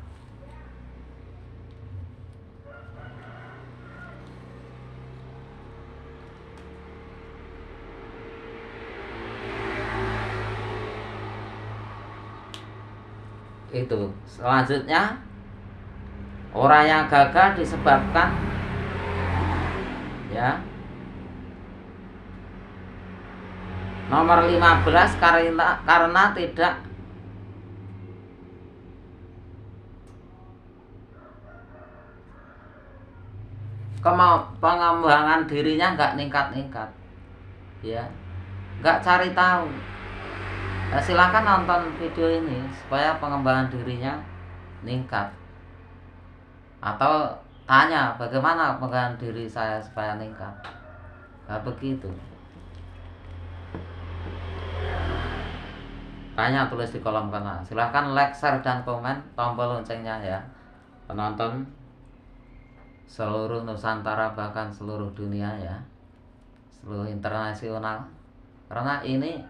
Itu selanjutnya, orang yang gagal disebabkan ya nomor 15 karena tidak pengembangan dirinya nggak ningkat-ningkat, ya, nggak cari tahu. Nah, silakan nonton video ini supaya pengembangan dirinya ningkat, atau tanya bagaimana pengembangan diri saya supaya ningkat. Nah, begitu. Tanya, tulis di kolom komentar. Silahkan like, share, dan komen, tombol loncengnya ya, penonton seluruh Nusantara, bahkan seluruh dunia ya, seluruh internasional. Karena ini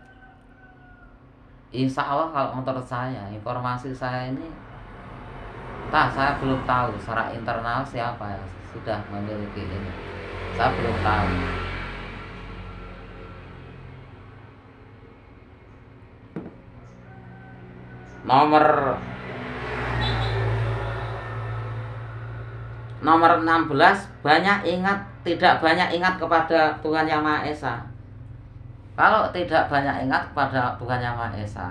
insya Allah, kalau menurut saya, informasi saya ini saya belum tahu secara internal siapa yang sudah memiliki ini, saya belum tahu. Nomor 16, tidak banyak ingat kepada Tuhan Yang Maha Esa. Kalau tidak banyak ingat kepada Tuhan Yang Maha Esa,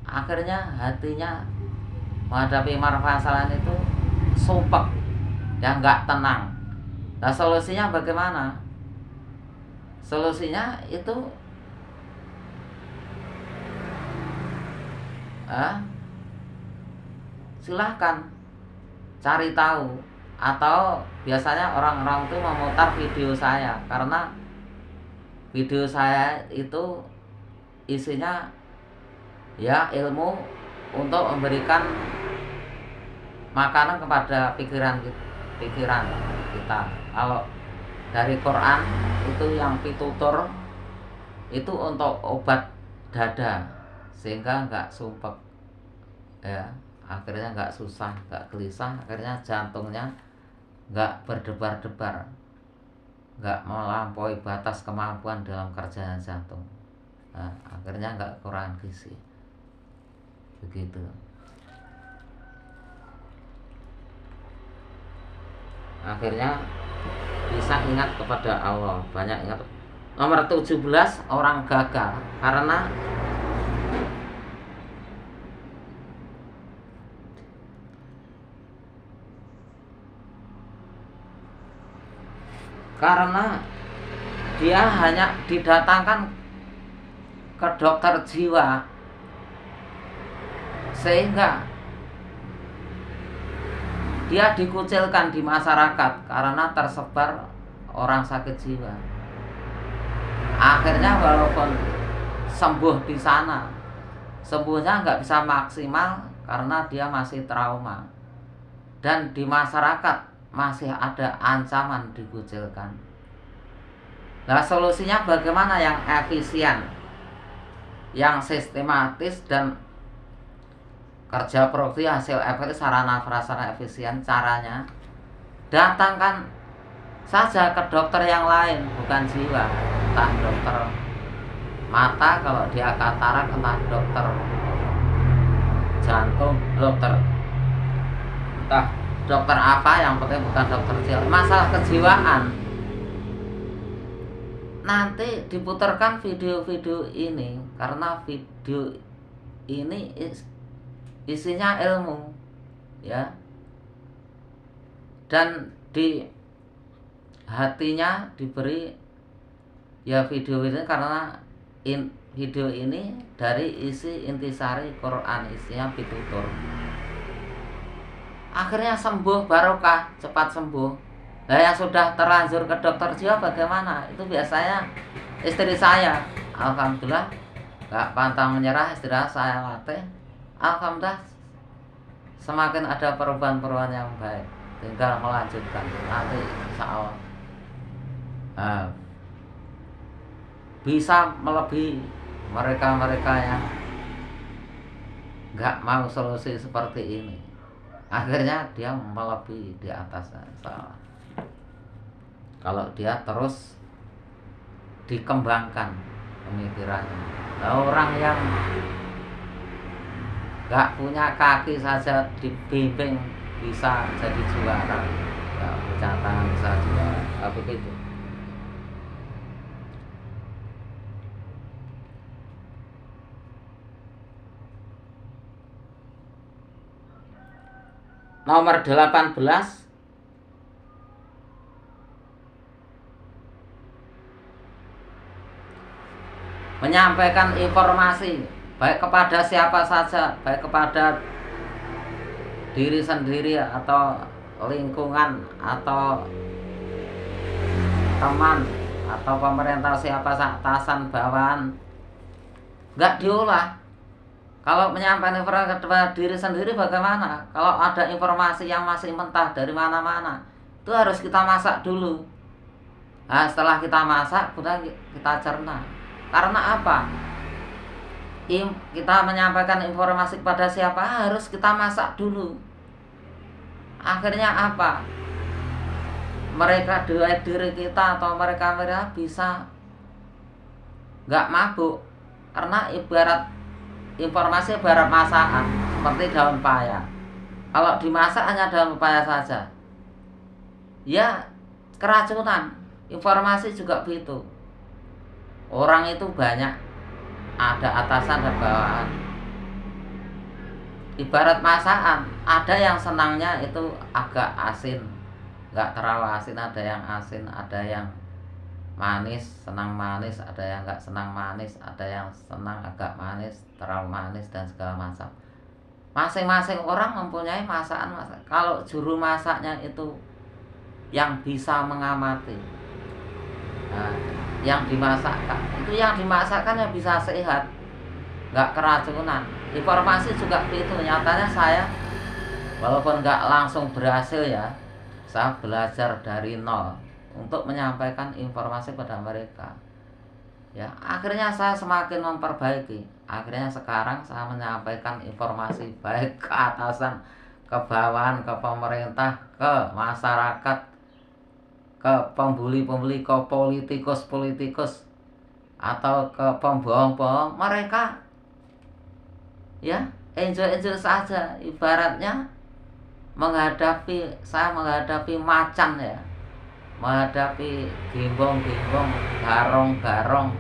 akhirnya hatinya menghadapi permasalahan itu sumpek, ya, nggak tenang. Nah, solusinya bagaimana? Solusinya itu silahkan cari tahu, atau biasanya orang-orang itu memutar video saya, karena video saya itu isinya ya ilmu untuk memberikan makanan kepada pikiran kita. Kalau dari Quran itu yang pitutur itu untuk obat dada, sehingga nggak sumpek, ya, akhirnya nggak susah, nggak gelisah, akhirnya jantungnya nggak berdebar-debar, nggak melampaui batas kemampuan dalam kerjanya jantung. Nah, akhirnya nggak kurang gizi, begitu. Akhirnya bisa ingat kepada Allah, banyak ingat. Nomor 17, orang gagal karena dia hanya didatangkan ke dokter jiwa, sehingga dia dikucilkan di masyarakat karena tersebar orang sakit jiwa. Akhirnya walaupun sembuh di sana, sembuhnya nggak bisa maksimal karena dia masih trauma, dan di masyarakat masih ada ancaman dikucilkan. Nah, solusinya bagaimana yang efisien, yang sistematis, dan kerja produktif, hasil efektif, sarana prasarana efisien? Caranya datangkan saja ke dokter yang lain, bukan jiwa. Entah dokter mata kalau dia katarak, entah dokter jantung, entah dokter apa, yang penting bukan dokter jiwa. Masalah kejiwaan, nanti diputarkan video-video ini, karena video ini isinya ilmu, ya, dan di hatinya diberi ya video ini, karena video ini dari isi intisari Quran, isinya pitutur. Akhirnya sembuh, barokah, cepat sembuh. Nah, yang sudah terlanjur ke dokter jiwa bagaimana? Itu biasanya istri saya, alhamdulillah gak pantang menyerah, istri saya latih, alhamdulillah semakin ada perubahan-perubahan yang baik. Tinggal melanjutkan nanti insya Allah bisa melebihi mereka-mereka yang gak mau solusi seperti ini. Akhirnya dia melebihi di atasnya, insya Allah, kalau dia terus dikembangkan pemikirannya. Nah, orang yang gak punya kaki saja dibimbing bisa jadi juara, gak punya tangan bisa juara, gak begitu. Nomor 18, menyampaikan informasi baik kepada siapa saja, baik kepada diri sendiri atau lingkungan atau teman atau pemerintah, siapa, atasan, bawahan, nggak diolah. Kalau menyampaikan informasi kepada diri sendiri bagaimana? Kalau ada informasi yang masih mentah dari mana-mana, itu harus kita masak dulu. Nah, setelah kita masak, kemudian kita cerna. Karena apa? Kita menyampaikan informasi kepada siapa, harus kita masak dulu. Akhirnya apa? Mereka, diri kita atau mereka bisa nggak mabuk. Karena ibarat informasi ibarat masakan, seperti daun paya. Kalau dimasak hanya daun paya saja, ya keracunan. Informasi juga begitu. Orang itu banyak, ada atasan dan bawahan. Ibarat masakan, ada yang senangnya itu agak asin, nggak terlalu asin, ada yang asin, ada yang manis, senang manis, ada yang nggak senang manis, ada yang senang agak manis, terlalu manis, dan segala macam. Masing-masing orang mempunyai masakan. Kalau juru masaknya itu yang bisa mengamati, nah, yang dimasakkan itu, yang dimasakkan yang bisa sehat, nggak keracunan. Informasi juga begitu. Nyatanya saya walaupun nggak langsung berhasil, ya, saya belajar dari nol untuk menyampaikan informasi pada mereka, ya. Akhirnya saya semakin memperbaiki. Akhirnya sekarang saya menyampaikan informasi baik ke atasan, ke bawahan, ke pemerintah, ke masyarakat, ke pembuli-pembuli, ke politikus-politikus, atau ke pembohong-bohong. Mereka, ya, enjoy saja. Ibaratnya saya menghadapi macan, ya, menghadapi gimbong-gimbong, garong-garong,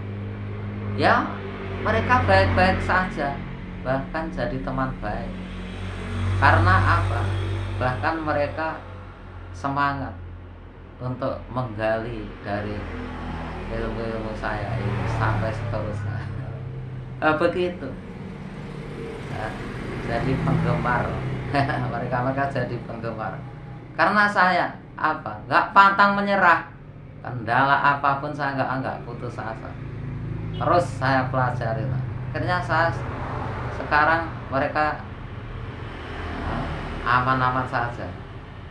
ya, mereka baik-baik saja, bahkan jadi teman baik. Karena apa? Bahkan mereka semangat untuk menggali dari ilmu-ilmu saya ini sampai seterusnya. Begitu. Nah, jadi penggemar. Mereka jadi penggemar karena saya nggak pantang menyerah, kendala apapun saya nggak putus asa, terus saya pelajari. Akhirnya saya sekarang mereka aman-aman saja.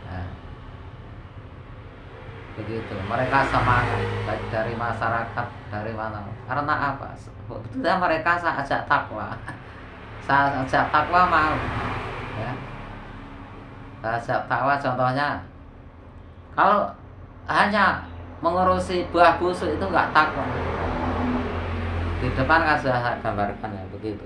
Nah, begitu, mereka semangat baik dari masyarakat dari mana, karena apa? Sebetulnya mereka saya ajak takwa. Saya ajak takwa mau, ya. Saya ajak takwa, contohnya kalau hanya mengurusi buah busuk itu nggak takwa. Di depan kan sudah saya gambarkan ya, begitu.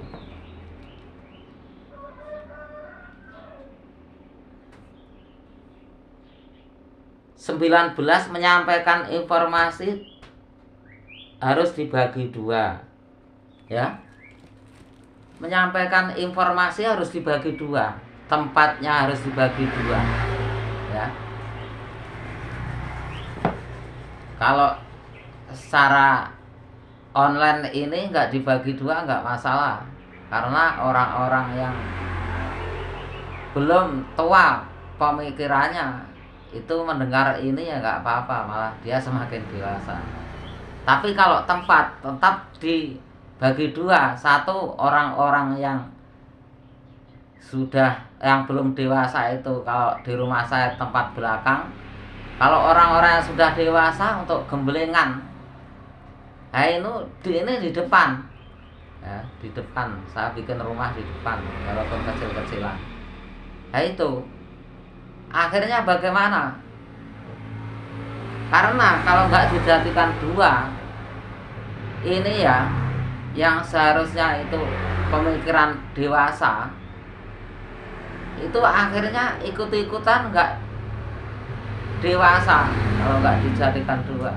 (19) Menyampaikan informasi harus dibagi dua, ya. Menyampaikan informasi harus dibagi dua, tempatnya harus dibagi dua, ya. Kalau secara online ini nggak dibagi dua nggak masalah, karena orang-orang yang belum tua pemikirannya itu mendengar ini ya nggak apa-apa, malah dia semakin dewasa. Tapi kalau tempat tetap dibagi dua, satu orang-orang yang belum dewasa itu kalau di rumah saya tempat belakang, kalau orang-orang yang sudah dewasa untuk gembelengan, nah ini di depan, ya, di depan saya bikin rumah di depan walaupun kecil-kecilan. Nah itu akhirnya bagaimana? Karena kalau nggak dijadikan dua, ini ya yang seharusnya itu pemikiran dewasa, itu akhirnya ikut-ikutan nggak dewasa kalau nggak dijadikan dua.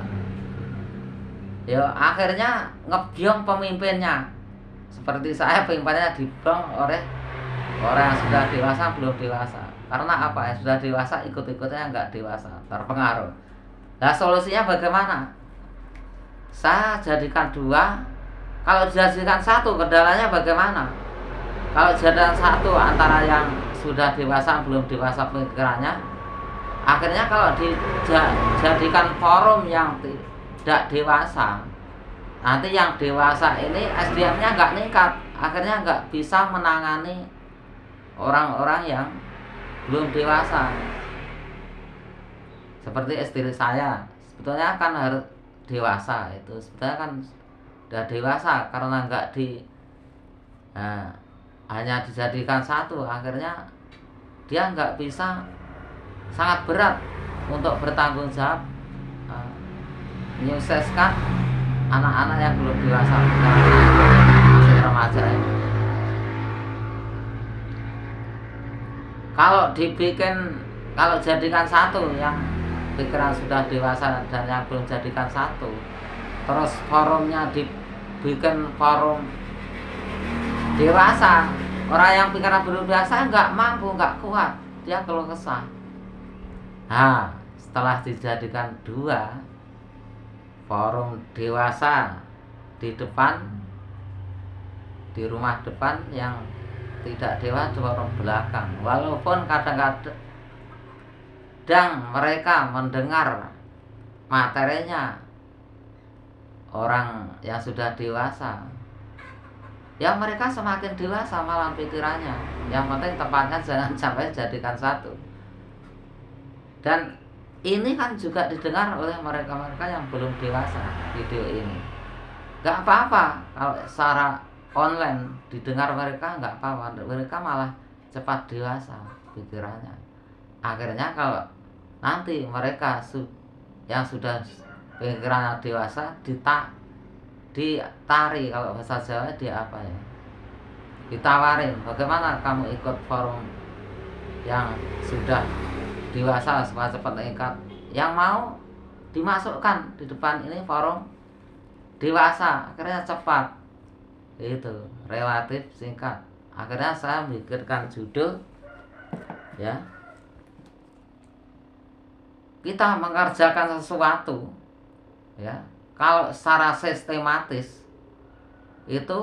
Ya akhirnya ngebyong pemimpinnya. Seperti saya, pemimpinnya dibyong oleh orang yang sudah dewasa belum dewasa. Karena apa? Yang sudah dewasa ikut-ikutnya nggak dewasa, terpengaruh. Nah solusinya bagaimana? Saya jadikan dua. Kalau dijadikan satu, kendalanya bagaimana? Kalau jadikan satu antara yang sudah dewasa belum dewasa pemikirannya, akhirnya kalau dijadikan forum yang tidak dewasa, nanti yang dewasa ini SDM-nya nggak ningkat, akhirnya nggak bisa menangani orang-orang yang belum dewasa. Seperti istri saya, sebetulnya kan harus dewasa, itu sebetulnya kan udah dewasa, karena nggak hanya dijadikan satu, akhirnya dia nggak bisa, sangat berat untuk bertanggung jawab menyukseskan anak-anak yang belum dewasa, masih remaja ini. Kalau jadikan satu, yang pikiran sudah dewasa dan yang belum jadikan satu, terus forumnya dibikin forum dewasa, orang yang pikiran belum dewasa nggak mampu, nggak kuat, dia keluh kesah. Nah setelah dijadikan dua, forum dewasa di depan, di rumah depan, yang tidak dewasa di forum belakang. Walaupun kadang-kadang mereka mendengar materinya orang yang sudah dewasa, ya mereka semakin dewasa malah pikirannya. Yang penting tempatnya jangan sampai jadikan satu. Dan ini kan juga didengar oleh mereka-mereka yang belum dewasa. Video ini gak apa-apa kalau secara online didengar mereka, nggak apa-apa, mereka malah cepat dewasa pikirannya. Akhirnya kalau nanti mereka yang sudah pikirannya dewasa ditari, kalau bahasa Jawa ditawarin, bagaimana kamu ikut forum yang sudah dewasa supaya cepat meningkat, yang mau dimasukkan di depan ini forum dewasa, akhirnya cepat. Itu relatif singkat. Akhirnya saya mikirkan judul, ya, kita mengerjakan sesuatu, ya, kalau secara sistematis itu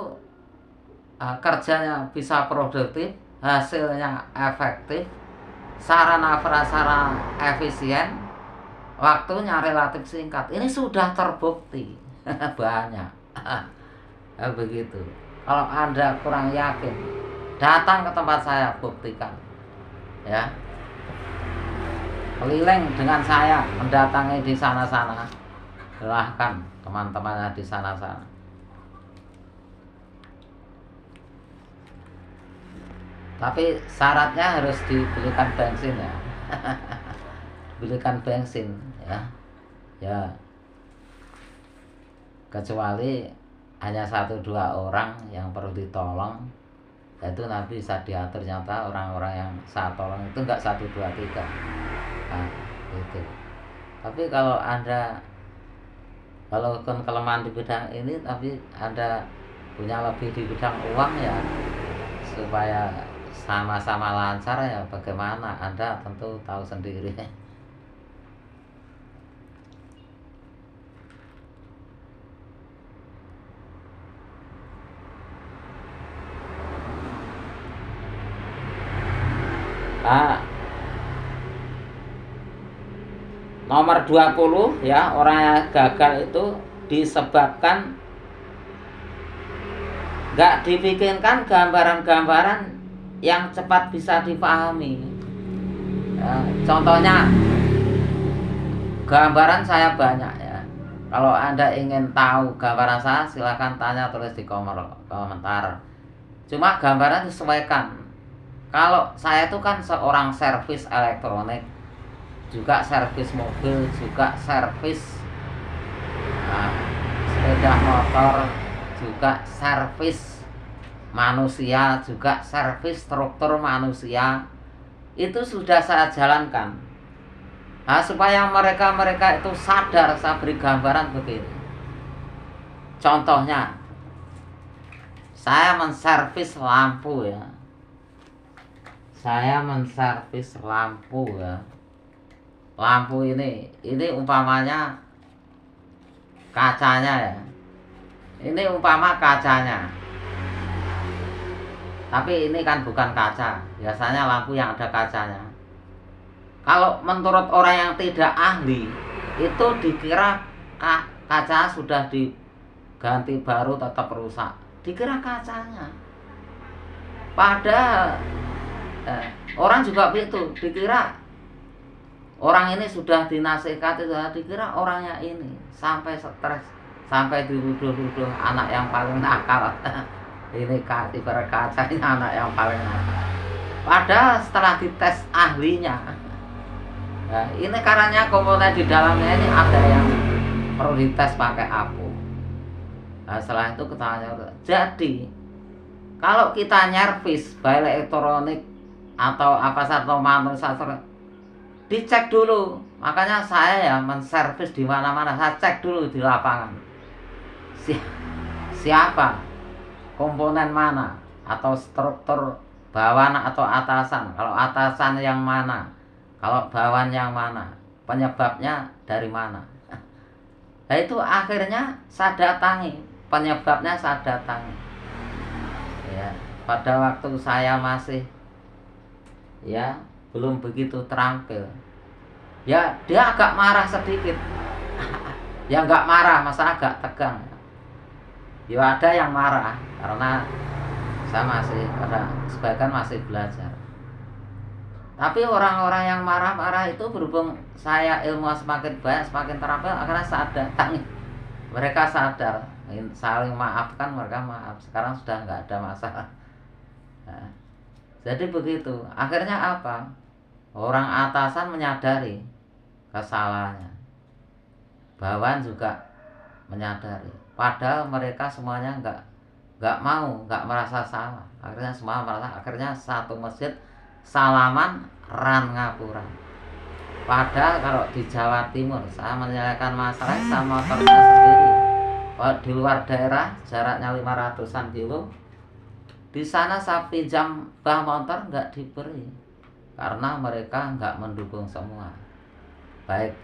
kerjanya bisa produktif, hasilnya efektif, sarana prasarana efisien, waktunya relatif singkat. Ini sudah terbukti banyak. Begitu. Kalau Anda kurang yakin, datang ke tempat saya, buktikan. Ya. Keliling dengan saya, mendatangi di sana-sana. Silahkan teman-temannya di sana-sana. Tapi syaratnya harus dibelikan bensin ya. Belikan bensin ya. Ya. Kecuali hanya 1-2 orang yang perlu ditolong, itu nanti bisa diatur. Nyata orang-orang yang saya tolong itu enggak 1, 2, 3. Nah, itu. Tapi kalau Anda walaupun kelemahan di bidang ini, tapi Anda punya lebih di bidang uang ya, supaya sama-sama lancar ya, bagaimana Anda tentu tahu sendiri. Nah, nomor 20 ya, orang yang gagal itu disebabkan nggak dibikinkan gambaran-gambaran yang cepat bisa dipahami. Ya, contohnya gambaran saya banyak ya. Kalau Anda ingin tahu gambaran saya, silahkan tanya, tulis di komentar. Cuma gambaran disesuaikan. Kalau saya itu kan seorang servis elektronik, juga servis mobil, juga servis sepeda motor, juga servis manusia, juga servis struktur manusia. Itu sudah saya jalankan. Nah, supaya mereka itu sadar, saya beri gambaran begini. Contohnya, saya menservis lampu ya. Saya menservis lampu ya. Lampu ini umpamanya kacanya ya. Ini umpama kacanya. Tapi ini kan bukan kaca. Biasanya lampu yang ada kacanya. Kalau menurut orang yang tidak ahli, itu dikira kaca sudah diganti baru tetap rusak. Dikira kacanya. Padahal orang juga begitu, dikira orang ini sudah dinasihati, dikira orangnya ini sampai stres, sampai dituduh-tuduh anak yang paling nakal. Ini ibarat kacanya anak yang paling nakal. Padahal setelah dites ahlinya, nah, ini karena komponen di dalamnya ini ada yang perlu dites pakai apu. Nah, setelah itu kita jadi kalau kita nyervis baik elektronik atau apa satu manusia, dicek dulu. Makanya saya ya menservis di mana-mana, saya cek dulu di lapangan. Siapa, komponen mana, atau struktur bawahan atau atasan. Kalau atasan yang mana, kalau bawahan yang mana, penyebabnya dari mana. Nah, itu akhirnya saya datangi, penyebabnya saya datangi. Ya, pada waktu saya masih ya belum begitu terampil, ya dia agak marah sedikit. Ya nggak marah, masa agak tegang. Ya ada yang marah karena saya masih, pada sebagian masih belajar. Tapi orang-orang yang marah-marah itu berhubung saya ilmu semakin banyak, semakin terampil, akhirnya saya datangi. Mereka sadar, saling maafkan, mereka maaf. Sekarang sudah nggak ada masalah. Nah, jadi begitu. Akhirnya apa? Orang atasan menyadari kesalahannya, bawahan juga menyadari. Padahal mereka semuanya nggak mau, nggak merasa salah. Akhirnya semua merasa. Akhirnya satu masjid salaman ran ngapuran. Padahal kalau di Jawa Timur saya menyelesaikan masalah sama motornya sendiri. Kalau di luar daerah jaraknya 500-an kilo, di sana saya pinjam bah motor nggak diberi karena mereka nggak mendukung semua. Baik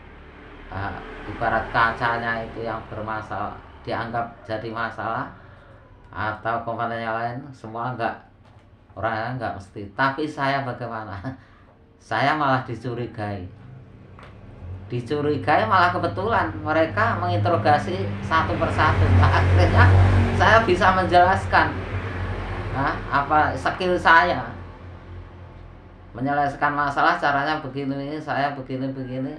ibarat kacanya itu yang bermasalah dianggap jadi masalah, atau komponennya lain semua enggak, orangnya enggak mesti. Tapi saya bagaimana? Saya malah dicurigai malah kebetulan mereka menginterogasi satu persatu. Akhirnya saya bisa menjelaskan apa skill saya menyelesaikan masalah, caranya begini, saya begini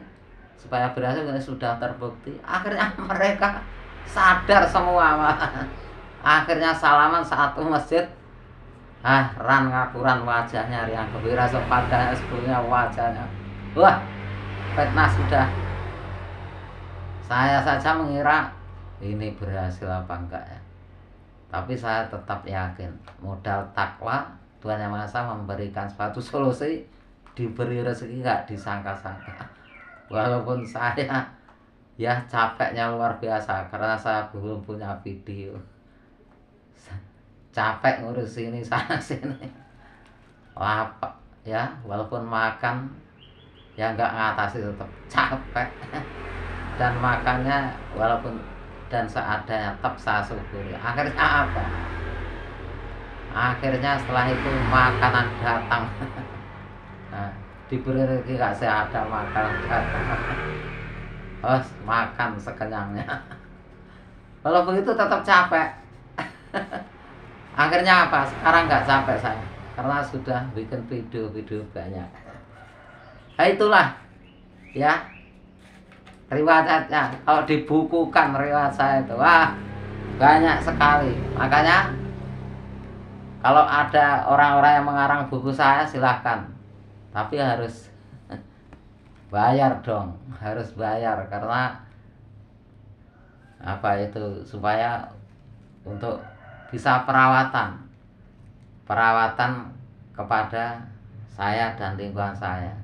supaya berhasil. Ini sudah terbukti. Akhirnya mereka sadar semua malah. Akhirnya salaman satu masjid. Ran ngakuran wajahnya yang gembira sepadan sebelumnya wajahnya. Wah, fitnah sudah. Saya saja mengira ini berhasil apa enggak ya. Tapi saya tetap yakin modal takwa Tuhan Yang Maha Esa memberikan suatu solusi, diberi rezeki enggak disangka-sangka. Walaupun saya ya capeknya luar biasa karena saya belum punya video. Capek ngurus ini sana sini. Lapar ya, walaupun makan ya enggak ngatasi, tetap capek. Dan makannya walaupun dan seadanya tetap saya syukuri. Akhirnya apa? Akhirnya setelah itu makanan datang. Nah, diberi rezeki enggak, saya ada makanan datang. Makan sekenyangnya. Kalau begitu tetap capek. Akhirnya apa? Sekarang nggak capek saya karena sudah bikin video-video banyak. Nah itulah ya riwayatnya. Kalau dibukukan riwayat saya itu, wah banyak sekali. Makanya kalau ada orang-orang yang mengarang buku saya silahkan, tapi harus bayar dong, harus bayar karena apa itu, supaya untuk bisa perawatan kepada saya dan lingkungan saya,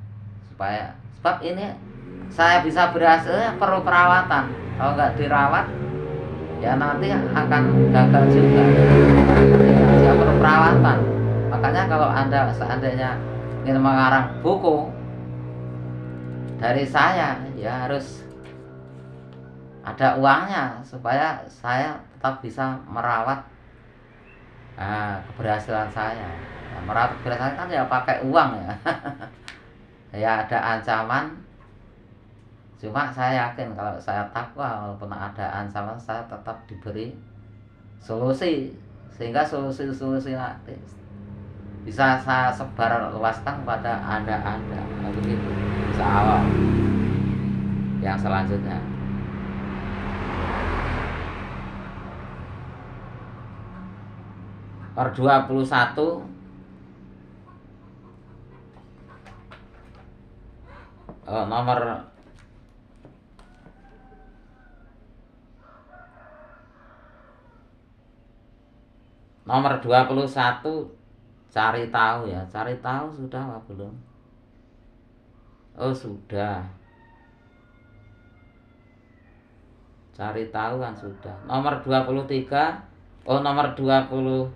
sebab ini saya bisa berhasil ya perlu perawatan. Kalau nggak dirawat ya nanti akan gagal juga. Ya perlu perawatan. Makanya kalau Anda seandainya ingin mengarang buku dari saya ya harus ada uangnya supaya saya tetap bisa merawat keberhasilan saya. Merawat keberhasilan kan ya pakai uang ya. Ya ada ancaman, cuma saya yakin kalau saya takwa walaupun ada ancaman saya tetap diberi solusi, sehingga solusi nanti bisa saya sebar luaskan kepada anda begitu. Insya Allah yang selanjutnya per 21 nomor 21 cari tahu ya. Cari tahu sudah apa belum? Sudah. Cari tahu kan sudah. Nomor 23 nomor 21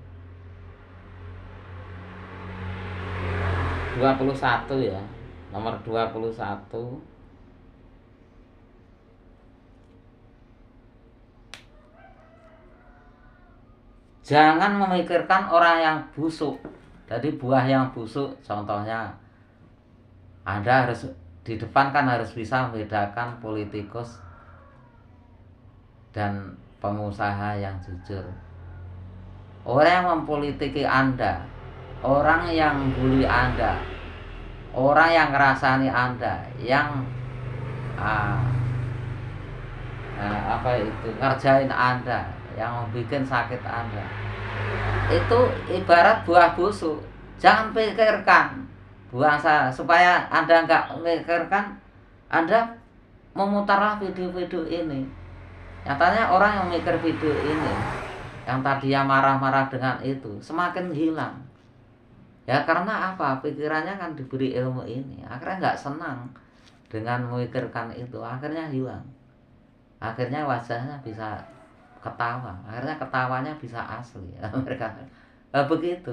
ya. Nomor 21 jangan memikirkan orang yang busuk. Jadi buah yang busuk, contohnya Anda harus di depan kan harus bisa membedakan politikus dan pengusaha yang jujur. Orang yang mempolitiki Anda, orang yang bully Anda, orang yang ngerasani Anda, yang ngerjain Anda, yang bikin sakit Anda, itu ibarat buah busuk. Jangan pikirkan buang saya, supaya Anda nggak memikirkan. Anda memutarlah video-video ini. Nyatanya orang yang mikir video ini, yang tadinya marah-marah dengan itu, semakin hilang. Ya karena apa? Pikirannya kan diberi ilmu ini, akhirnya nggak senang dengan memikirkan itu, akhirnya hilang. Akhirnya wajahnya bisa ketawa, akhirnya ketawanya bisa asli ya, mereka begitu.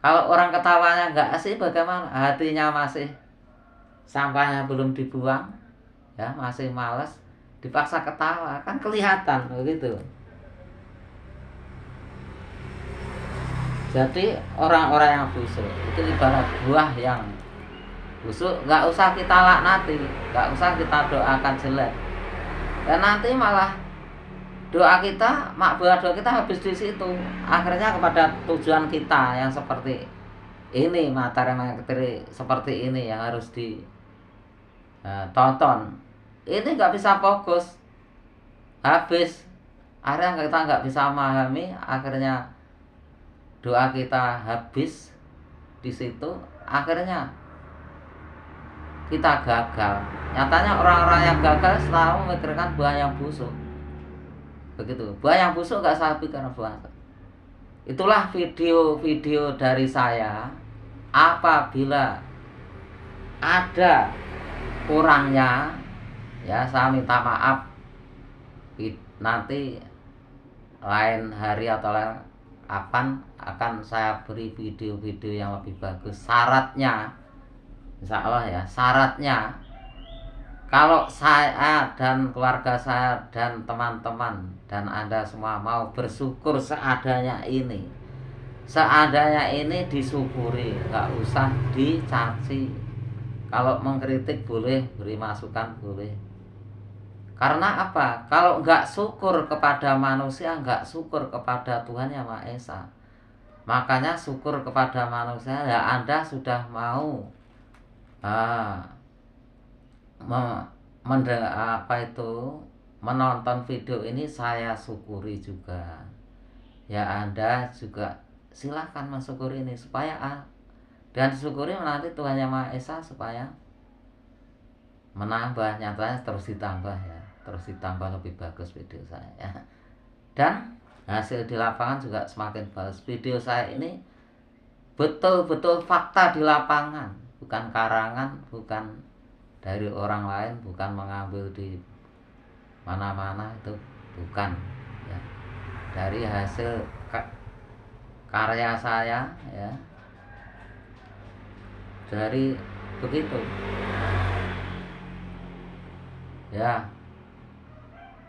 Kalau orang ketawanya nggak asli, bagaimana? Hatinya masih, sampahnya belum dibuang, ya masih malas, dipaksa ketawa, kan kelihatan begitu. Jadi orang-orang yang busuk itu ibarat buah yang busuk, nggak usah kita laknati, nggak usah kita doakan jelek, dan nanti malah doa kita, buah doa kita habis di situ. Akhirnya kepada tujuan kita yang seperti ini, materi seperti ini yang harus ditonton. Ini nggak bisa fokus, habis. Akhirnya kita nggak bisa memahami, akhirnya doa kita habis di situ. Akhirnya kita gagal. Nyatanya orang-orang yang gagal selalu memikirkan buah yang busuk. Begitu, buah yang busuk gak saya pikir buah. Itulah video-video dari saya. Apabila ada kurangnya, ya saya minta maaf. Nanti lain hari atau lain kapan akan saya beri video-video yang lebih bagus. Syaratnya, insya Allah ya, syaratnya kalau saya dan keluarga saya dan teman-teman dan Anda semua mau bersyukur seadanya ini disyukuri, nggak usah dicaci. Kalau mengkritik boleh, beri masukan boleh. Karena apa? Kalau nggak syukur kepada manusia, nggak syukur kepada Tuhan Yang Maha Esa. Makanya syukur kepada manusia, ya Anda sudah mau menonton video ini, saya syukuri juga. Ya Anda juga silahkan mensyukuri ini supaya dan syukuri nanti Tuhan Yang Maha Esa supaya menambah, nyatanya terus ditambah ya, terus ditambah lebih bagus video saya ya. Dan hasil di lapangan juga semakin bagus. Video saya ini betul-betul fakta di lapangan, bukan karangan, bukan dari orang lain, bukan mengambil di mana-mana, itu bukan ya. Dari hasil karya saya ya, dari begitu ya,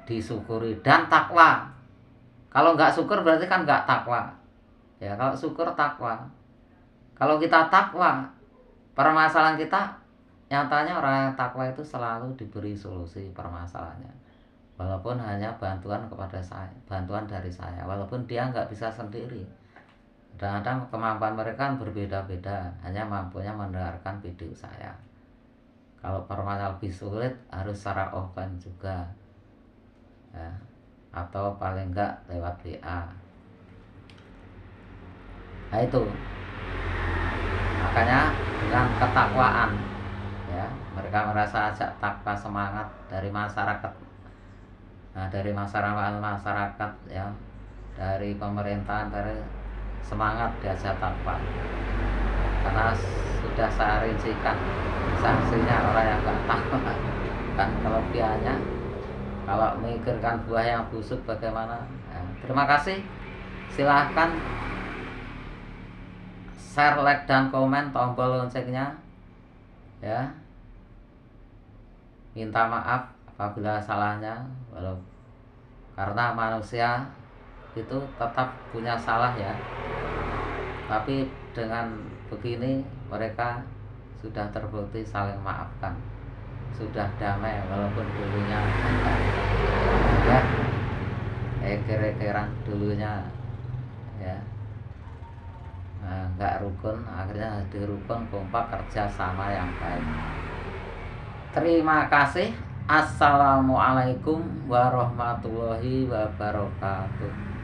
disyukuri dan takwa. Kalau nggak syukur berarti kan nggak takwa ya. Kalau syukur takwa. Kalau kita takwa, permasalahan kita, nyatanya orang yang takwa itu selalu diberi solusi permasalahannya, walaupun hanya bantuan kepada saya, bantuan dari saya, walaupun dia nggak bisa sendiri. Kadang-kadang kemampuan mereka berbeda-beda, hanya mampunya mendengarkan video saya. Kalau permasalahan lebih sulit harus secara offline juga ya, atau paling enggak lewat WA. Nah itu makanya dengan ketakwaan ya, mereka merasa ajak takwa, semangat dari masyarakat. Nah dari masyarakat ya, dari pemerintahan, dari semangat diajak takwa. Karena sudah saya rincikan sanksinya orang yang gak takwa kan kelebihannya. Kalau memikirkan buah yang busuk bagaimana ya. Terima kasih, silahkan share, like, dan komen, tombol loncengnya ya. Minta maaf apabila salahnya, karena manusia itu tetap punya salah ya. Tapi dengan begini mereka sudah terbukti saling maafkan, sudah damai, walaupun dulunya ya eker-ekeran dulunya ya, nggak rukun, akhirnya jadi rukun, kompak, kerja sama yang baik. Terima kasih. Assalamualaikum warahmatullahi wabarakatuh.